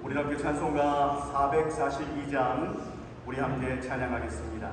우리 함께 찬송가 442장 우리 함께 찬양하겠습니다.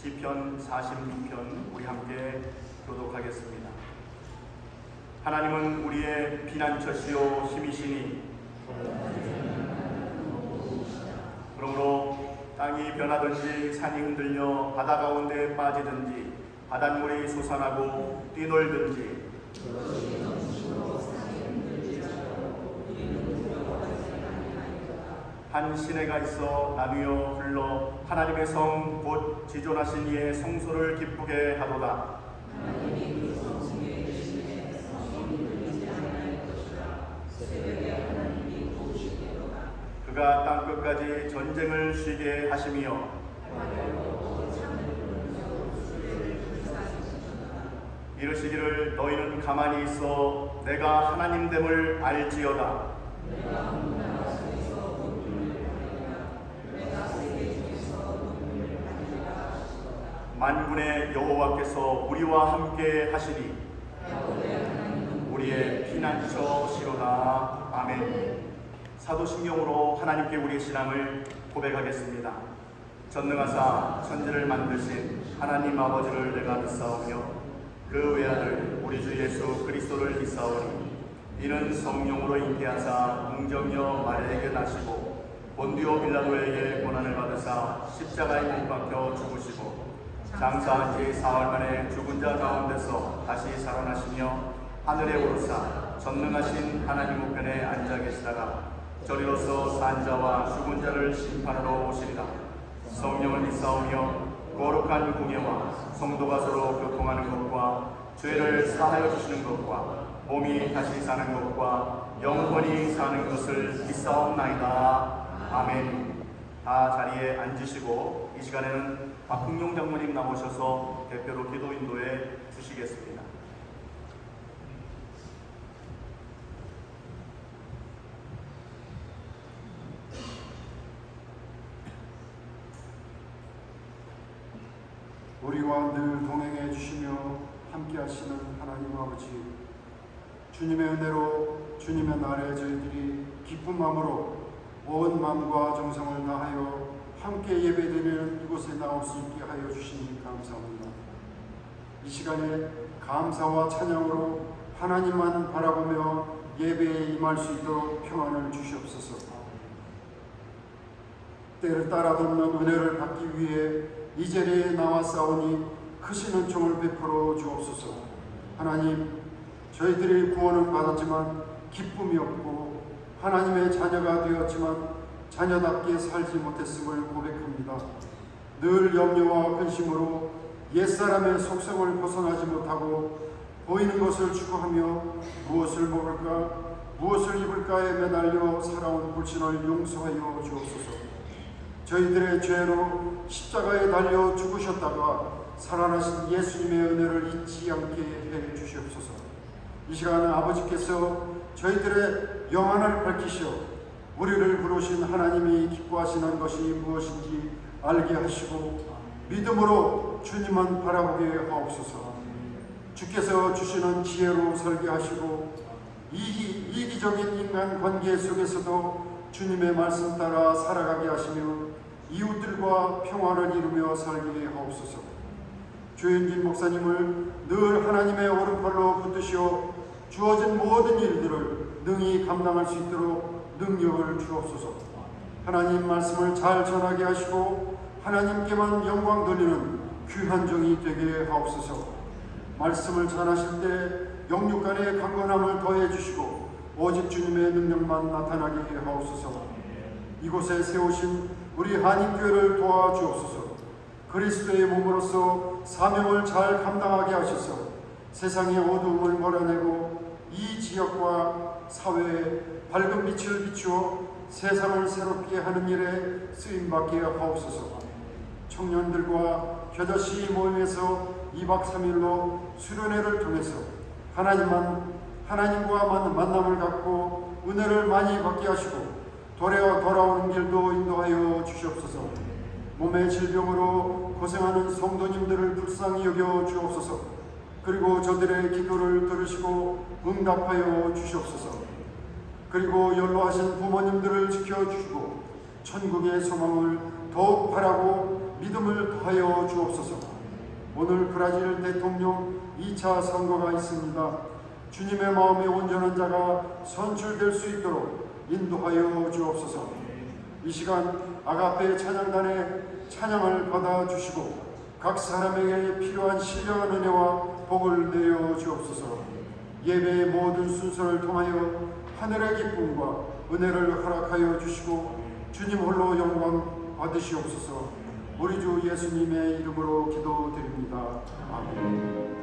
시편 46편 우리 함께 교독하겠습니다. 하나님은 우리의 피난처시요 힘이시니 그러므로 땅이 변하든지 산이 흔들려 바다 가운데 빠지든지 바닷물이 솟아나고 뛰놀든지 한 시내가 있어 나누어 불러 하나님의 성 곧 지존하신 이의 성소를 기쁘게 하도다. 그가 땅끝까지 전쟁을 쉬게 하시며 이르시기를 너희는 가만히 있어 내가 하나님됨을 알지어다. 만군의 여호와께서 우리와 함께 하시니 우리의 피난처시로다. 아멘. 사도신경으로 하나님께 우리의 신앙을 고백하겠습니다. 전능하사 천지를 만드신 하나님 아버지를 내가 믿사오며 그 외아들 우리 주 예수 그리스도를 믿사오니 이는 성령으로 잉태하사 동정녀 마리아에게 나시고 본디오 빌라도에게 고난을 받으사 십자가에 못 박혀 죽으시고 장사한 지 사흘 만에 죽은 자 가운데서 다시 살아나시며 하늘에 오르사 전능하신 하나님 우편에 앉아 계시다가 저리로서 산 자와 죽은 자를 심판하러 오시리라. 성령을 믿사오며 거룩한 공예와 성도가 서로 교통하는 것과 죄를 사하여 주시는 것과 몸이 다시 사는 것과 영원히 사는 것을 믿사옵나이다. 아멘. 다 자리에 앉으시고 이 시간에는 박흥용 장로님 나오셔서 대표로 기도 인도해 주시겠습니다. 우리와 늘 동행해 주시며 함께 하시는 하나님 아버지, 주님의 은혜로 주님의 날에 저희들이 기쁜 마음으로 온 마음과 정성을 다하여 함께 예배드리는 이곳에 나올 수 있게 하여 주시니 감사합니다. 이 시간에 감사와 찬양으로 하나님만 바라보며 예배에 임할 수 있도록 평안을 주시옵소서. 때를 따라 돕는 은혜를 받기 위해 이 자리에 나왔사오니 크신 은총을 베풀어 주옵소서. 하나님, 저희들이 구원을 받았지만 기쁨이 없고 하나님의 자녀가 되었지만 자녀답게 살지 못했음을 고백합니다. 늘 염려와 근심으로 옛사람의 속성을 벗어나지 못하고 보이는 것을 추구하며 무엇을 먹을까 무엇을 입을까에 매달려 살아온 불신을 용서하여 주옵소서. 저희들의 죄로 십자가에 달려 죽으셨다가 살아나신 예수님의 은혜를 잊지 않게 해 주시옵소서. 이 시간에 아버지께서 저희들의 영안을 밝히시어 우리를 부르신 하나님이 기뻐하시는 것이 무엇인지 알게 하시고 믿음으로 주님만 바라보게 하옵소서. 주께서 주시는 지혜로 살게 하시고 이기적인 인간 관계 속에서도 주님의 말씀 따라 살아가게 하시며 이웃들과 평화를 이루며 살게 하옵소서. 조현진 목사님을 늘 하나님의 오른팔로 붙드시어 주어진 모든 일들을 능히 감당할 수 있도록 능력을 주옵소서. 하나님 말씀을 잘 전하게 하시고 하나님께만 영광 돌리는 귀한 종이 되게 하옵소서. 말씀을 전하실 때 영육간의 강건함을 더해 주시고 오직 주님의 능력만 나타나게 하옵소서. 이곳에 세우신 우리 한인교회를 도와주옵소서. 그리스도의 몸으로서 사명을 잘 감당하게 하셔서 세상의 어두움을 몰아내고 이 지역과 사회에 밝은 빛을 비추어 세상을 새롭게 하는 일에 쓰임받게 하옵소서. 청년들과 겨자씨 모임에서 2박 3일로 수련회를 통해서 하나님과 만남을 갖고 은혜를 많이 받게 하시고 돌아오는 길도 인도하여 주시옵소서. 몸의 질병으로 고생하는 성도님들을 불쌍히 여겨 주옵소서. 그리고 저들의 기도를 들으시고 응답하여 주시옵소서. 그리고 연로하신 부모님들을 지켜주시고 천국의 소망을 더욱 바라고 믿음을 더하여 주옵소서. 오늘 브라질 대통령 2차 선거가 있습니다. 주님의 마음에 온전한 자가 선출될 수 있도록 인도하여 주옵소서. 이 시간 아가페 찬양단에 찬양을 받아주시고 각 사람에게 필요한 신령한 은혜와 복을 내어 주옵소서. 예배의 모든 순서를 통하여 하늘의 기쁨과 은혜를 허락하여 주시고 주님 홀로 영광 받으시옵소서. 우리 주 예수님의 이름으로 기도드립니다. 아멘.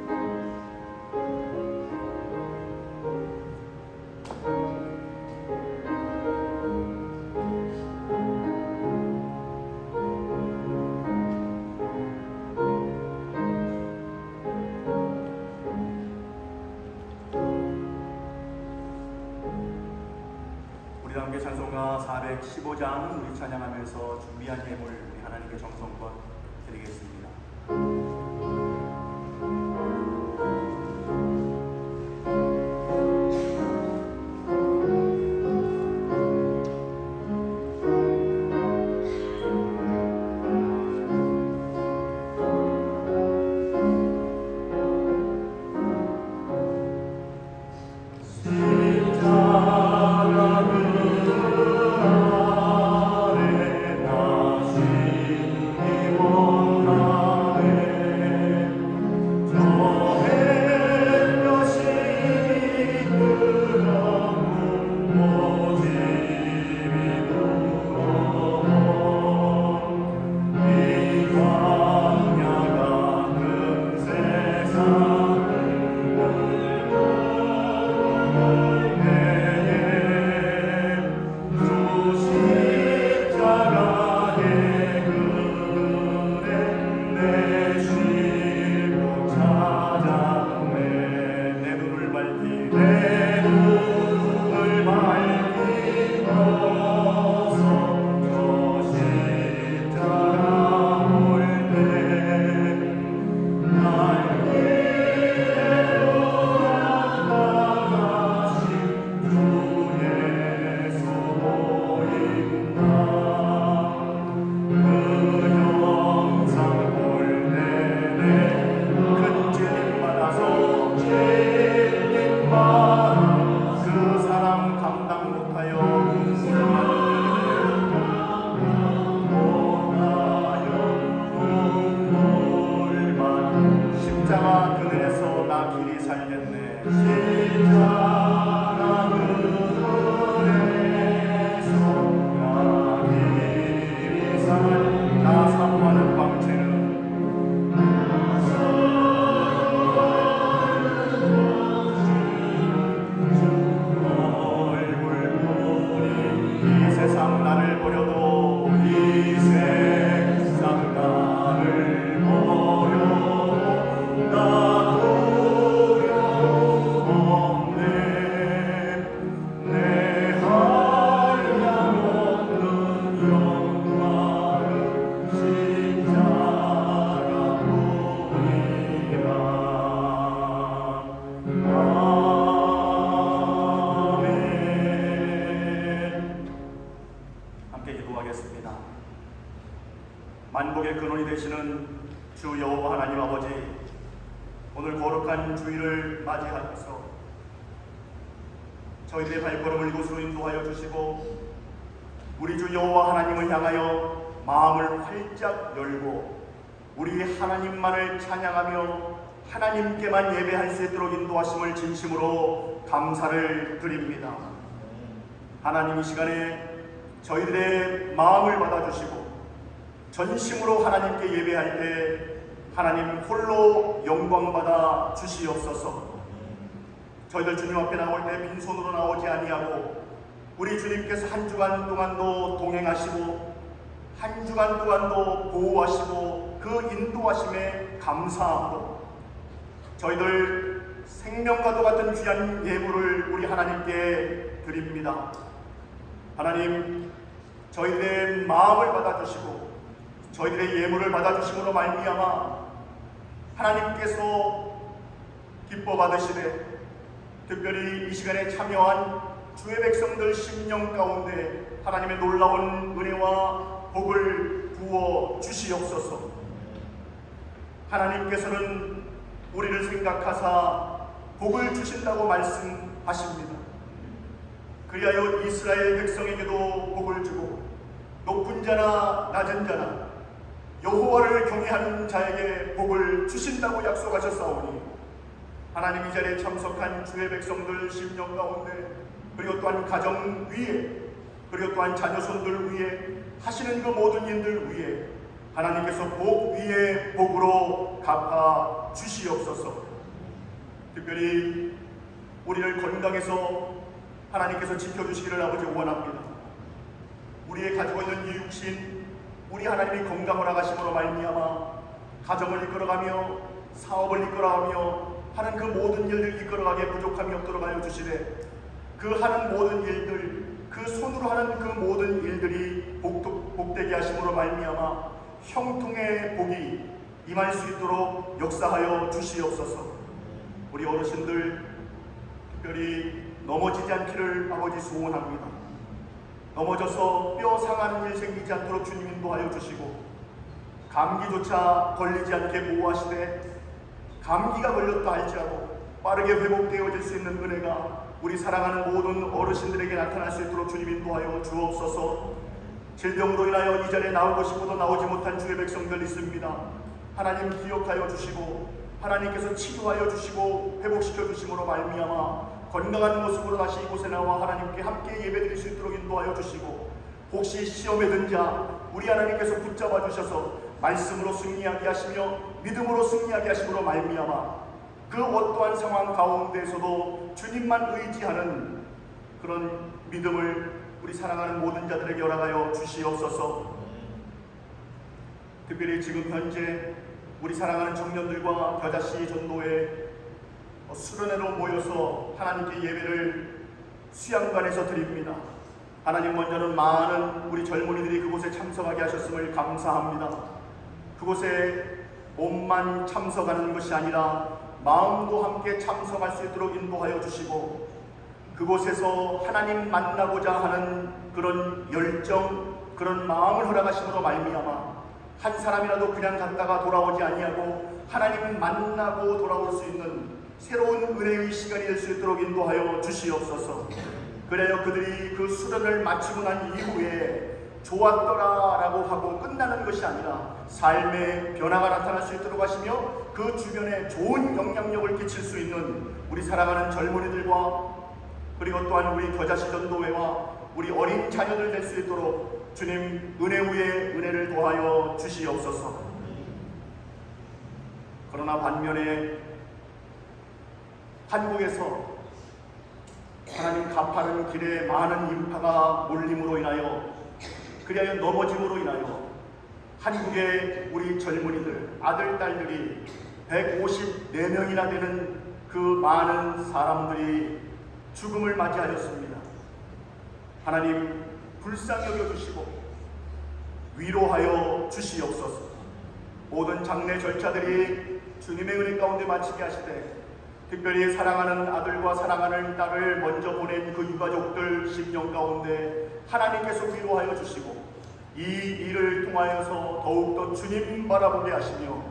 우리 함께 찬송가 415장 우리 찬양하면서 준비한 예물 우리 하나님께 정성껏 드리겠습니다. 나 만복의 근원이 되시는 주 여호와 하나님 아버지, 오늘 거룩한 주일을 맞이하면서 저희들의 발걸음을 이곳으로 인도하여 주시고 우리 주 여호와 하나님을 향하여 마음을 활짝 열고 우리 하나님만을 찬양하며 하나님께만 예배할 수 있도록 인도하심을 진심으로 감사를 드립니다. 하나님, 이 시간에 저희들의 마음을 받아주시고 전심으로 하나님께 예배할 때 하나님 홀로 영광받아 주시옵소서. 저희들 주님 앞에 나올 때 빈손으로 나오지 아니하고 우리 주님께서 한 주간 동안도 동행하시고 한 주간 동안도 보호하시고 그 인도하심에 감사하고 저희들 생명과도 같은 귀한 예물을 우리 하나님께 드립니다. 하나님, 저희들의 마음을 받아주시고 저희들의 예물을 받아주심으로 말미암아 하나님께서 기뻐 받으시되 특별히 이 시간에 참여한 주의 백성들 심령 가운데 하나님의 놀라운 은혜와 복을 부어 주시옵소서. 하나님께서는 우리를 생각하사 복을 주신다고 말씀하십니다. 그리하여 이스라엘 백성에게도 복을 주고 높은 자나 낮은 자나 여호와를 경외하는 자에게 복을 주신다고 약속하셨사오니 하나님, 이 자리에 참석한 주의 백성들 심령 가운데 그리고 또한 가정 위에 그리고 또한 자녀손들 위에 하시는 그 모든 일들 위에 하나님께서 복 위에 복으로 갚아 주시옵소서. 특별히 우리를 건강해서 하나님께서 지켜주시기를 아버지 원합니다. 우리의 가지고 있는 이 육신, 우리 하나님이 건강을 하심으로 말미암아 가정을 이끌어가며 사업을 이끌어가며 하는 그 모든 일들 이끌어가게 부족함이 없도록 하여 주시되 그 하는 모든 일들, 그 손으로 하는 그 모든 일들이 복되게 하심으로 말미암아 형통의 복이 임할 수 있도록 역사하여 주시옵소서. 우리 어르신들 특별히 넘어지지 않기를 아버지 소원합니다. 넘어져서 뼈 상하는 일 생기지 않도록 주님 인도하여 주시고 감기조차 걸리지 않게 보호하시되 감기가 걸렸다 할지라도 빠르게 회복되어질 수 있는 은혜가 우리 사랑하는 모든 어르신들에게 나타날 수 있도록 주님 인도하여 주옵소서. 질병으로 인하여 이 자리에 나오고 싶어도 나오지 못한 주의 백성들 있습니다. 하나님 기억하여 주시고 하나님께서 치료하여 주시고 회복시켜 주심으로 말미암아 건강한 모습으로 다시 이곳에 나와 하나님께 함께 예배드릴 수 있도록 인도하여 주시고 혹시 시험에 든 자 우리 하나님께서 붙잡아 주셔서 말씀으로 승리하게 하시며 믿음으로 승리하게 하심으로 말미암아 그 어떠한 상황 가운데에서도 주님만 의지하는 그런 믿음을 우리 사랑하는 모든 자들에게 허락하여 주시옵소서. 특별히 지금 현재 우리 사랑하는 청년들과 겨자씨 전도회 수련회로 모여서 하나님께 예배를 수양관에서 드립니다. 하나님, 먼저는 많은 우리 젊은이들이 그곳에 참석하게 하셨음을 감사합니다. 그곳에 몸만 참석하는 것이 아니라 마음도 함께 참석할 수 있도록 인도하여 주시고, 그곳에서 하나님 만나고자 하는 그런 열정, 그런 마음을 허락하심으로 말미암아 한 사람이라도 그냥 갔다가 돌아오지 아니하고 하나님 만나고 돌아올 수 있는 새로운 은혜의 시간이 될 수 있도록 인도하여 주시옵소서. 그래야 그들이 그 수련을 마치고 난 이후에 좋았더라라고 하고 끝나는 것이 아니라 삶의 변화가 나타날 수 있도록 하시며 그 주변에 좋은 영향력을 끼칠 수 있는 우리 사랑하는 젊은이들과, 그리고 또한 우리 겨자씨 전도회와 우리 어린 자녀들 될 수 있도록 주님 은혜 위에 은혜를 더하여 주시옵소서. 그러나 반면에 한국에서 하나님 가파른 길에 많은 인파가 몰림으로 인하여, 그리하여 넘어짐으로 인하여 한국의 우리 젊은이들, 아들, 딸들이 154명이나 되는 그 많은 사람들이 죽음을 맞이하였습니다. 하나님, 불쌍히 여겨주시고 위로하여 주시옵소서. 모든 장례 절차들이 주님의 은혜 가운데 마치게 하시되, 특별히 사랑하는 아들과 사랑하는 딸을 먼저 보낸 그 유가족들 심령 가운데 하나님께서 위로하여 주시고, 이 일을 통하여서 더욱더 주님 바라보게 하시며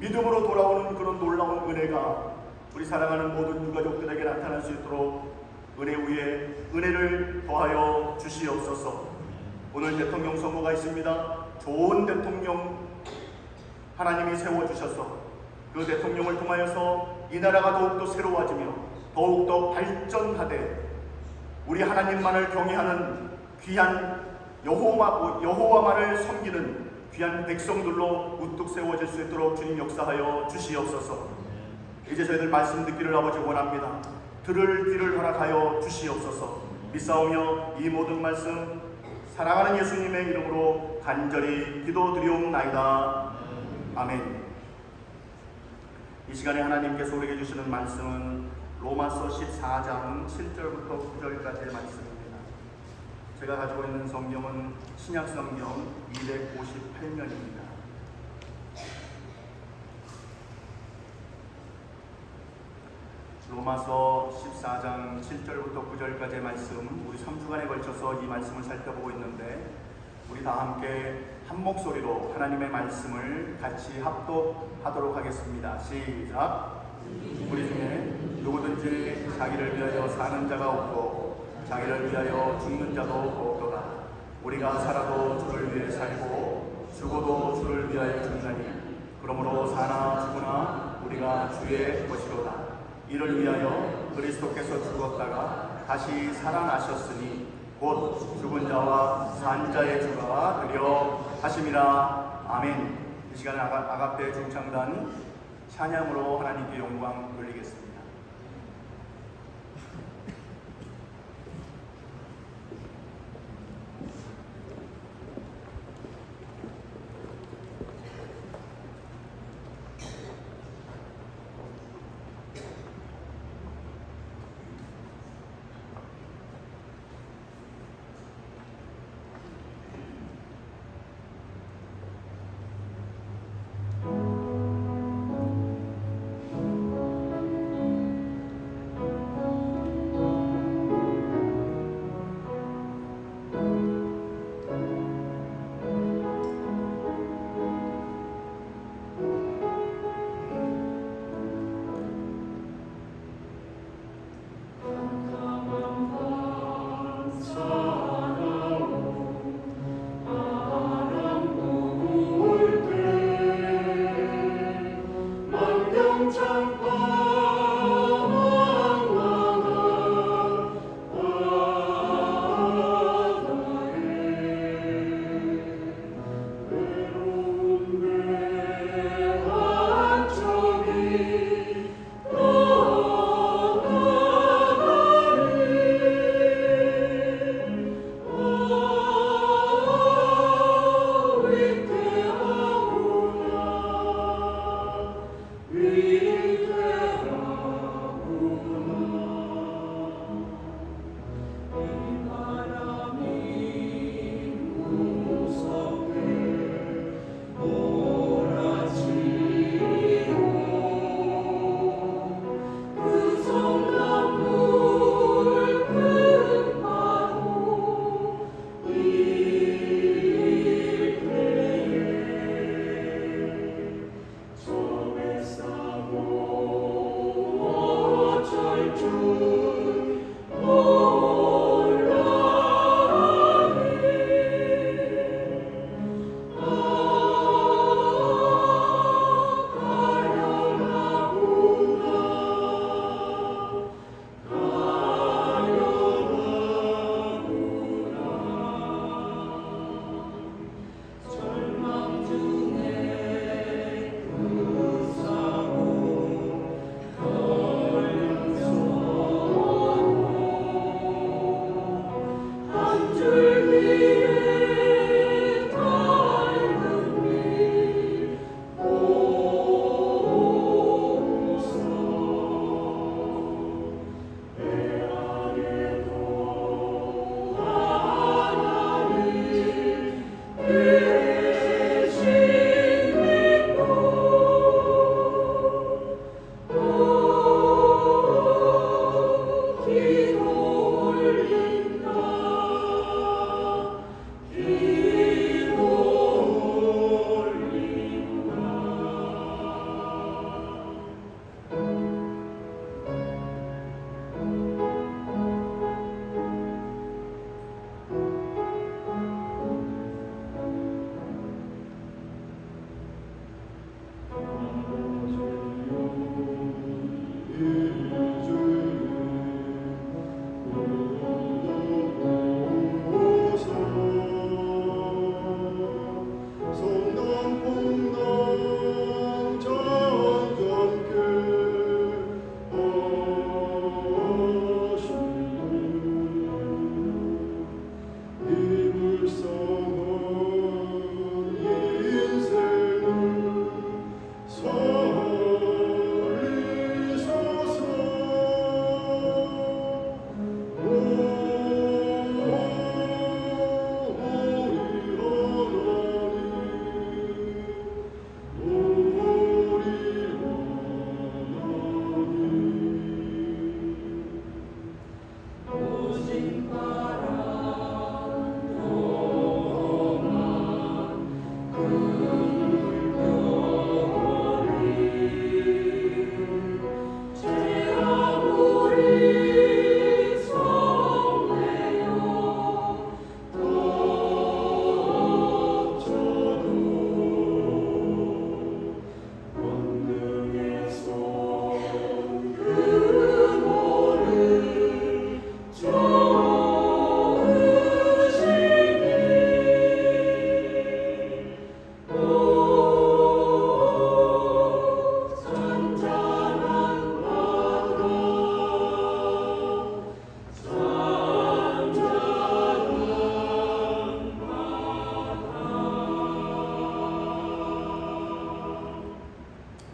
믿음으로 돌아오는 그런 놀라운 은혜가 우리 사랑하는 모든 유가족들에게 나타날 수 있도록 은혜 위에 은혜를 더하여 주시옵소서. 오늘 대통령 선거가 있습니다. 좋은 대통령 하나님이 세워주셔서 그 대통령을 통하여서 이 나라가 더욱더 새로워지며 더욱더 발전하되 우리 하나님만을 경외하는 귀한 여호와만을 섬기는 귀한 백성들로 우뚝 세워질 수 있도록 주님 역사하여 주시옵소서. 이제 저희들 말씀 듣기를 아버지 원합니다. 들을 귀를 허락하여 주시옵소서. 믿사오며 이 모든 말씀 사랑하는 예수님의 이름으로 간절히 기도드리옵나이다. 아멘. 이 시간에 하나님께서 우리에게 주시는 말씀은 로마서 14장 7절부터 9절까지의 말씀입니다. 제가 가지고 있는 성경은 신약성경 258면입니다. 로마서 14장 7절부터 9절까지의 말씀, 우리 3주간에 걸쳐서 이 말씀을 살펴보고 있는데, 우리 다 함께 한 목소리로 하나님의 말씀을 같이 합독하도록 하겠습니다. 시작. 우리 중에 누구든지 자기를 위하여 사는 자가 없고 자기를 위하여 죽는 자도 없도다. 우리가 살아도 주를 위해 살고 죽어도 주를 위하여 죽나니, 그러므로 사나 죽으나 우리가 주의 것이로다. 이를 위하여 그리스도께서 죽었다가 다시 살아나셨으니 곧 죽은 자와 산 자의 주가 되려 하심이라. 아멘. 이 시간에 아가페 중창단 찬양으로 하나님께 영광 돌리겠습니다.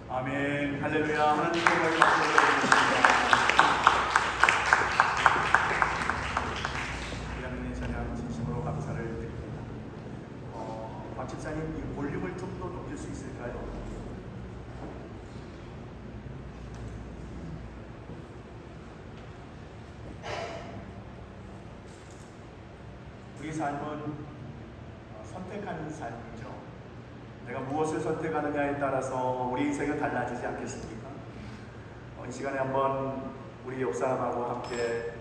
아멘. 할렐루야. 하나님 정말 감사드립니다. 하나님의 찬양 진심으로 감사를 드립니다. 박 집사님, 이 볼륨을 좀 더 높일 수 있을까요? 우리 삶은 선택하는 삶이죠. 내가 무엇을 선택하느냐에 따라서 우리 인생은 달라지지 않겠습니까? 이 시간에 한번 우리 옆사람하고 함께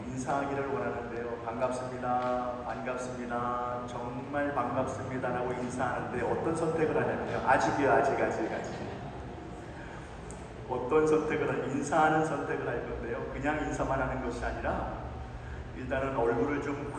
인사하기를 원하는데요. 반갑습니다. 반갑습니다. 정말 반갑습니다. 라고 인사하는데 어떤 선택을 하냐면요. 아직이요. 아직. 어떤 선택을 인사하는 선택을 할 건데요. 그냥 인사만 하는 것이 아니라 일단은 얼굴을 좀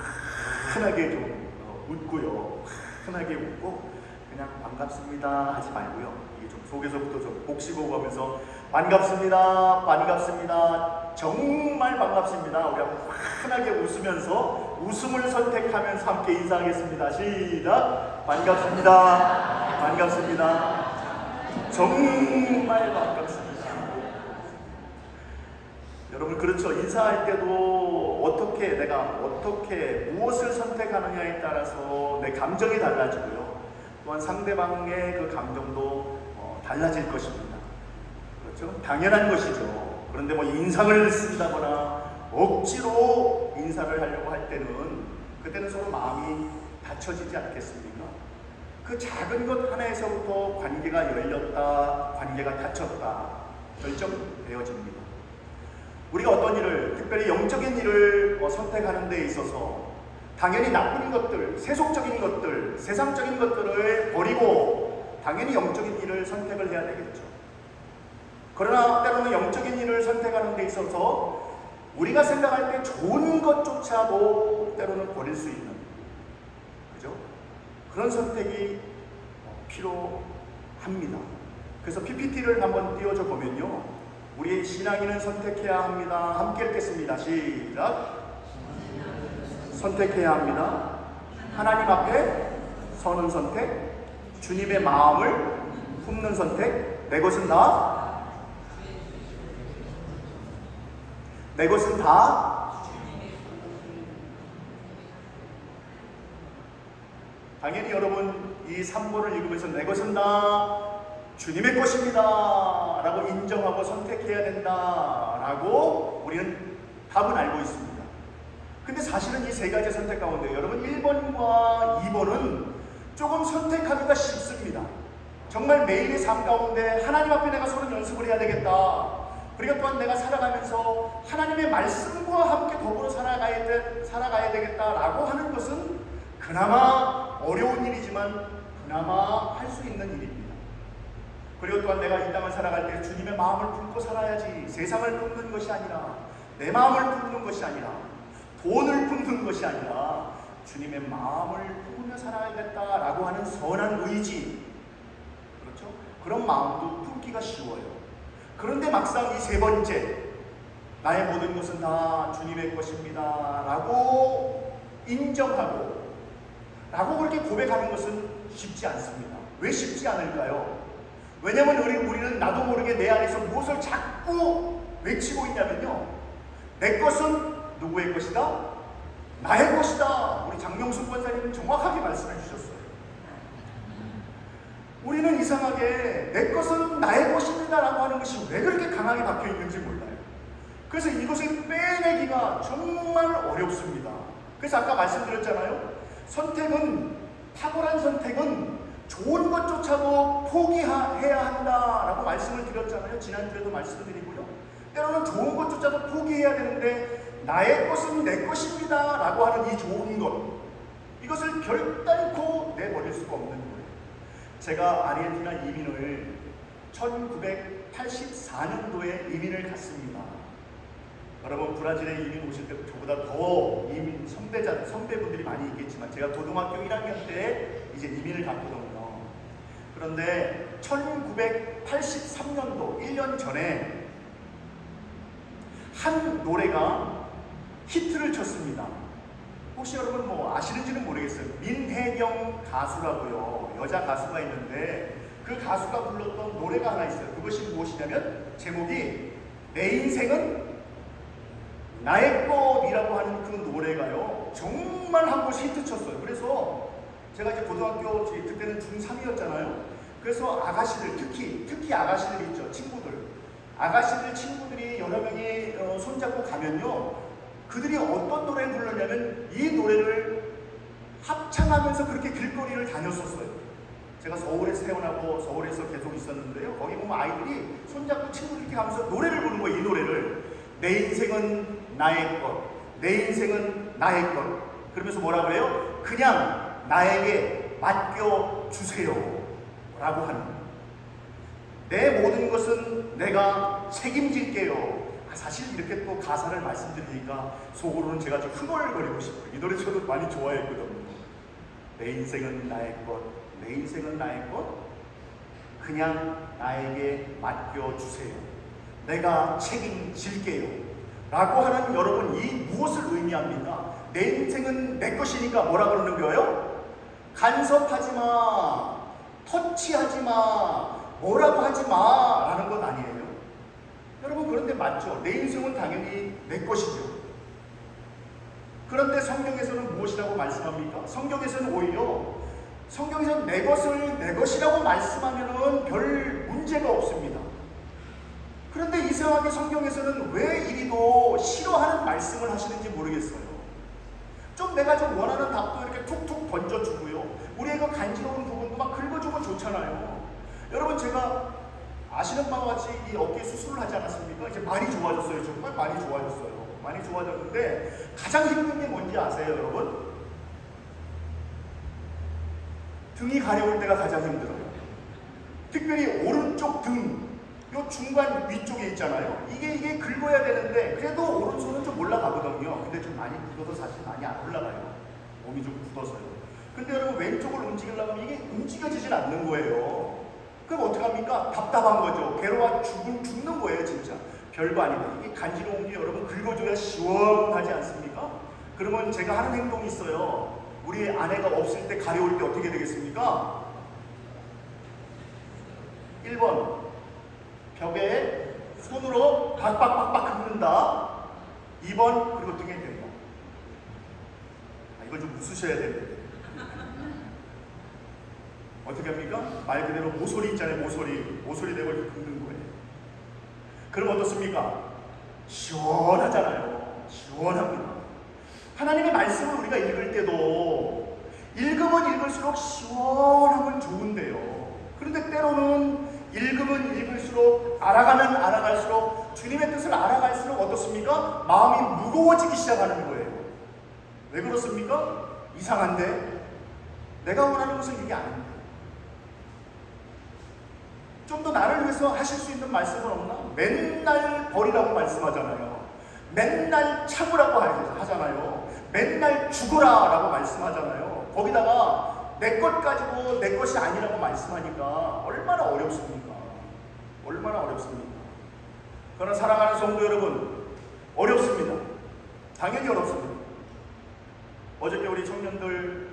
환하게 좀 웃고요. 환하게 웃고 그냥 반갑습니다 하지 말고요. 이게 좀 속에서부터 좀 복식호흡 하면서 반갑습니다. 반갑습니다. 정말 반갑습니다. 우리 한번 환하게 웃으면서 웃음을 선택하면서 함께 인사하겠습니다. 시작. 반갑습니다. 반갑습니다. 정말 반갑습니다. 여러분, 그렇죠. 인사할 때도 내가 어떻게 무엇을 선택하느냐에 따라서 내 감정이 달라지고요. 또한 상대방의 그 감정도 달라질 것입니다. 그렇죠? 당연한 것이죠. 그런데 뭐 인상을 쓴다거나 억지로 인사를 하려고 할 때는 그때는 서로 마음이 닫혀지지 않겠습니까? 그 작은 것 하나에서부터 관계가 열렸다, 관계가 닫혔다 결정되어집니다. 우리가 어떤 일을, 특별히 영적인 일을 선택하는 데 있어서 당연히 나쁜 것들, 세속적인 것들, 세상적인 것들을 버리고 당연히 영적인 일을 선택을 해야 되겠죠. 그러나 때로는 영적인 일을 선택하는 데 있어서 우리가 생각할 때 좋은 것조차도 때로는 버릴 수 있는, 그죠? 그런 선택이 필요합니다. 그래서 PPT를 한번 띄워줘 보면요. 우리의 신앙인은 선택해야 합니다. 함께 읽겠습니다. 시작. 선택해야 합니다. 하나님 앞에 서는 선택, 주님의 마음을 품는 선택, 내 것은 다, 내 것은 다, 당연히 여러분 이 3번을 읽으면서 내 것은 다 주님의 것입니다 라고 인정하고 선택해야 된다 라고 우리는 답은 알고 있습니다. 근데 사실은 이 세 가지 선택 가운데 여러분 1번과 2번은 조금 선택하기가 쉽습니다. 정말 매일의 삶 가운데 하나님 앞에 내가 서는 연습을 해야 되겠다. 그리고 또한 내가 살아가면서 하나님의 말씀과 함께 더불어 살아가야 되겠다라고 하는 것은 그나마 어려운 일이지만 그나마 할 수 있는 일입니다. 그리고 또한 내가 이 땅을 살아갈 때 주님의 마음을 품고 살아야지, 세상을 품는 것이 아니라, 내 마음을 품는 것이 아니라, 돈을 품는 것이 아니라 주님의 마음을 품으며 살아야겠다라고 하는 선한 의지, 그렇죠? 그런 마음도 품기가 쉬워요. 그런데 막상 이 세 번째, 나의 모든 것은 다 주님의 것입니다 라고 인정하고 라고 그렇게 고백하는 것은 쉽지 않습니다. 왜 쉽지 않을까요? 왜냐하면 우리는 나도 모르게 내 안에서 무엇을 자꾸 외치고 있냐면요, 내 것은 누구의 것이다? 나의 것이다. 우리 장명숙 권사님은 정확하게 말씀해 주셨어요. 우리는 이상하게 내 것은 나의 것입니다 라고 하는 것이 왜 그렇게 강하게 박혀 있는지 몰라요. 그래서 이것을 빼내기가 정말 어렵습니다. 그래서 아까 말씀드렸잖아요. 선택은, 탁월한 선택은 좋은 것조차도 포기해야 한다라고 말씀을 드렸잖아요. 지난주에도 말씀드리고요. 때로는 좋은 것조차도 포기해야 되는데 나의 것은 내 것입니다 라고 하는 이 좋은 것, 이것을 결단코 내버릴 수가 없는 거예요. 제가 아르헨티나 이민을 1984년도에 이민을 갔습니다. 여러분, 브라질에 이민 오실 때 저보다 더 이민 선배분들이 많이 있겠지만 제가 고등학교 1학년 때 이제 이민을 갔거든요. 그런데 1983년도 1년 전에 한 노래가 히트를 쳤습니다. 혹시 여러분 뭐 아시는지는 모르겠어요. 민혜경 가수라고요, 여자 가수가 있는데 그 가수가 불렀던 노래가 하나 있어요. 그것이 무엇이냐면 제목이 내 인생은 나의 것이라고 하는 그 노래가요, 정말 한 곳이 히트 쳤어요. 그래서 제가 이제 고등학교, 그때는 중3이었잖아요. 그래서 아가씨들, 특히 아가씨들 있죠, 친구들이 여러 명이 손잡고 가면요, 그들이 어떤 노래를 불렀냐면 이 노래를 합창하면서 그렇게 길거리를 다녔었어요. 제가 서울에서 태어나고 서울에서 계속 있었는데요, 거기 보면 아이들이 손잡고 친구들이 이렇게 가면서 노래를 부르는 거예요. 이 노래를, 내 인생은 나의 것, 내 인생은 나의 것. 그러면서 뭐라 그래요? 그냥 나에게 맡겨주세요 라고 하는 거예요. 내 모든 것은 내가 책임질게요. 사실 이렇게 또 가사를 말씀드리니까 속으로는 제가 좀 흥얼거리고 싶어요. 이 노래 저도 많이 좋아했거든요. 내 인생은 나의 것, 내 인생은 나의 것, 그냥 나에게 맡겨주세요. 내가 책임질게요 라고 하는, 여러분, 이 무엇을 의미합니까? 내 인생은 내 것이니까 뭐라 그러는 거예요? 간섭하지 마, 터치하지 마, 뭐라고 하지 마 라는 것 아니에요? 여러분, 그런데 맞죠? 내 인생은 당연히 내 것이죠. 그런데 성경에서는 무엇이라고 말씀합니까? 성경에서는 오히려, 성경에서는 내 것을 내 것이라고 말씀하면은 별 문제가 없습니다. 그런데 이상하게 성경에서는 왜 이리도 싫어하는 말씀을 하시는지 모르겠어요. 좀 내가 좀 원하는 답도 이렇게 툭툭 던져주고요, 우리의 그 간지러운 부분도 막 긁어주고 좋잖아요. 여러분, 제가 아시는 바와 같이 이 어깨 수술을 하지 않았습니까? 이제 많이 좋아졌어요. 정말 많이 좋아졌어요. 많이 좋아졌는데 가장 힘든 게 뭔지 아세요, 여러분? 등이 가려울 때가 가장 힘들어요. 특별히 오른쪽 등, 요 중간 위쪽에 있잖아요. 이게 긁어야 되는데 그래도 오른손은 좀 올라가거든요. 근데 좀 많이 굳어서 사실 많이 안 올라가요. 몸이 좀 굳어서요. 근데 여러분, 왼쪽을 움직이려고 하면 이게 움직여지질 않는 거예요. 그럼 어떡합니까? 답답한 거죠. 괴로워 죽는 거예요, 진짜. 별거 아닙니다. 이게 간지러운 게 여러분 긁어줘야 시원하지 않습니까? 그러면 제가 하는 행동이 있어요. 우리 아내가 없을 때 가려울 때 어떻게 되겠습니까? 1번, 벽에 손으로 박박박박 긁는다. 2번, 그리고 등에 댄다. 이걸 좀 웃으셔야 되는데. 어떻게 합니까? 말 그대로 모서리 있잖아요. 모서리 대고 이렇게 긁는 거예요. 그럼 어떻습니까? 시원하잖아요. 시원합니다. 하나님의 말씀을 우리가 읽을 때도 읽으면 읽을수록 시원하면 좋은데요. 그런데 때로는 읽으면 읽을수록, 알아가면 알아갈수록, 주님의 뜻을 알아갈수록 어떻습니까? 마음이 무거워지기 시작하는 거예요. 왜 그렇습니까? 이상한데 내가 원하는 것은 이게 아닙니다. 좀 더 나를 위해서 하실 수 있는 말씀은 없나? 맨날 버리라고 말씀하잖아요. 맨날 참으라고 하잖아요. 맨날 죽어라 라고 말씀하잖아요. 거기다가 내 것 가지고 내 것이 아니라고 말씀하니까 얼마나 어렵습니까? 얼마나 어렵습니까? 그러나 사랑하는 성도 여러분, 어렵습니다. 당연히 어렵습니다. 어저께 우리 청년들,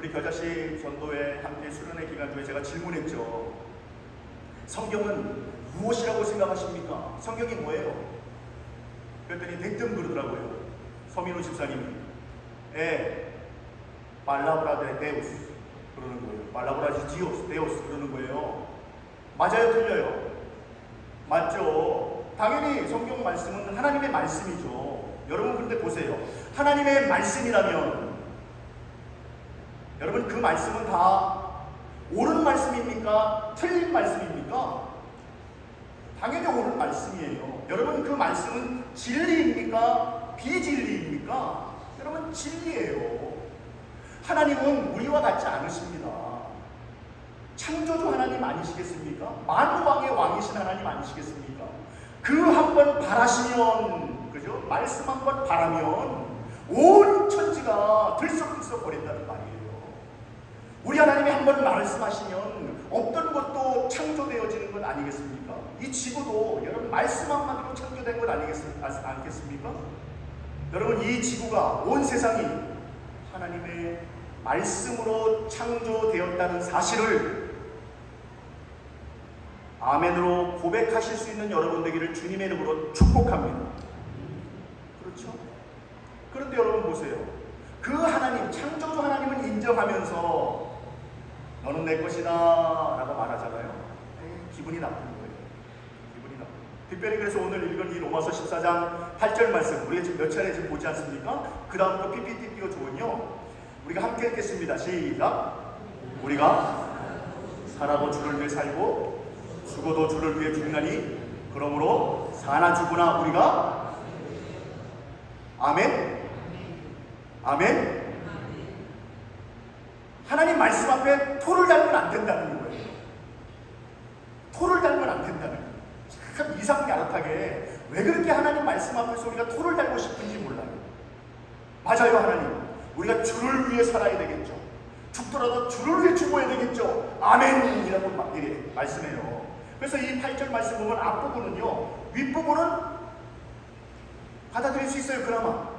우리 겨자씨 전도회 함께 수련회 기간 중에 제가 질문했죠. 성경은 무엇이라고 생각하십니까? 성경이 뭐예요? 그랬더니 대뜸 그러더라고요. 서민호 집사님이 말라브라 데우스 그러는 거예요. 말라브라 디오스 데우스 그러는 거예요. 맞아요, 틀려요? 맞죠. 당연히 성경 말씀은 하나님의 말씀이죠. 여러분 그런데 보세요. 하나님의 말씀이라면 여러분 그 말씀은 다 옳은 말씀입니까? 틀린 말씀입니까? 당연히 옳은 말씀이에요. 여러분 그 말씀은 진리입니까? 비진리입니까? 여러분 진리예요. 하나님은 우리와 같지 않으십니다. 창조주 하나님 아니시겠습니까? 만왕의 왕이신 하나님 아니시겠습니까? 그 한 번 바라시면, 그죠? 말씀 한 번 바라면 온 천지가 들썩들썩 거린다는 말이에요. 우리 하나님이 한 번 말씀하시면 없던 것도 창조되어지는 것 아니겠습니까? 이 지구도 여러분 말씀 한마디로 창조된 것 않겠습니까? 여러분 이 지구가 온 세상이 하나님의 말씀으로 창조되었다는 사실을 아멘으로 고백하실 수 있는 여러분 되기를 주님의 이름으로 축복합니다. 그렇죠? 그런데 여러분 보세요. 그 하나님, 창조주 하나님을 인정하면서 너는 내 것이다 라고 말하잖아요. 기분이 나쁜 거예요. 기분이 나쁜 거예요. 특별히 그래서 오늘 읽은 이 로마서 14장 8절 말씀 우리가 지금 몇 차례 지금 보지 않습니까? 그 다음으로 PPT 띄워주면요 우리가 함께 읽겠습니다. 시작. 우리가 살아도 주를 위해 살고 죽어도 주를 위해 죽나니 그러므로 사나 죽으나 우리가 아멘. 아멘. 하나님 말씀 앞에 토를 달면 안 된다는 거예요. 토를 달면 안 된다는 거예요. 참 이상야릇하게 왜 그렇게 하나님 말씀 앞에서 우리가 토를 달고 싶은지 몰라요. 맞아요. 하나님 우리가 주를 위해 살아야 되겠죠. 죽더라도 주를 위해 죽어야 되겠죠. 아멘이라고 말씀해요. 그래서 이 8절 말씀 보면 앞부분은요 윗부분은 받아들일 수 있어요. 그나마.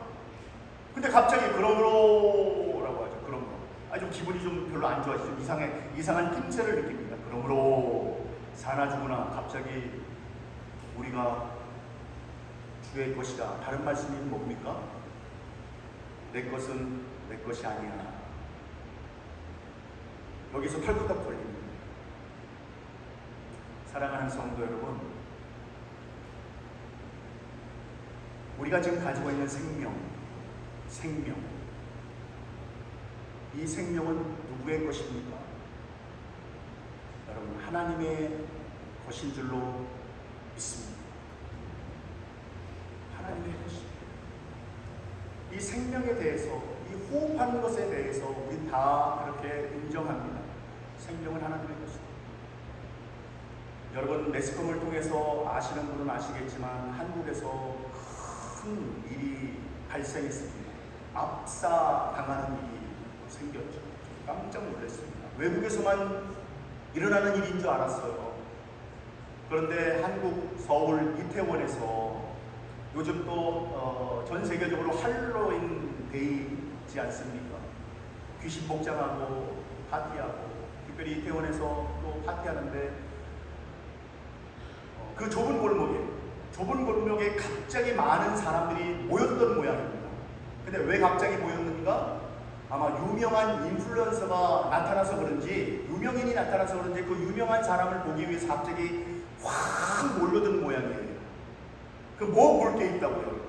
근데 갑자기 그러므로라고 하죠. 그러므로. 좀 기분이 좀 별로 안 좋아지죠. 좀 이상한 낌새를 느낍니다. 그러므로 사나 죽으나 갑자기 우리가 주의 것이다. 다른 말씀이 뭡니까? 내 것은 내 것이 아니야. 여기서 털끄덕 걸립니다. 사랑하는 성도 여러분, 우리가 지금 가지고 있는 생명, 이 생명은 누구의 것입니까? 여러분 하나님의 것인 줄로 믿습니다. 하나님의 것입니다. 이 생명에 대해서, 이 호흡하는 것에 대해서 우리 다 그렇게 인정합니다. 생명은 하나님의 것입니다. 여러분 매스컴을 통해서 아시는 분은 아시겠지만 한국에서 큰 일이 발생했습니다. 압사 당하는 일이 생겼죠. 깜짝 놀랐습니다. 외국에서만 일어나는 일인 줄 알았어요. 그런데 한국 서울 이태원에서 요즘 또 전 세계적으로 할로윈 데이지 않습니까? 귀신 복장하고 파티하고 특별히 이태원에서 또 파티하는데 그 좁은 골목에 갑자기 많은 사람들이 모였던 모양입니다. 근데 왜 갑자기 모였는가? 아마 유명한 인플루언서가 나타나서 그런지, 유명인이 나타나서 그런지 그 유명한 사람을 보기 위해서 갑자기 확 몰려든 모양이에요. 그 뭐 볼 게 있다고요?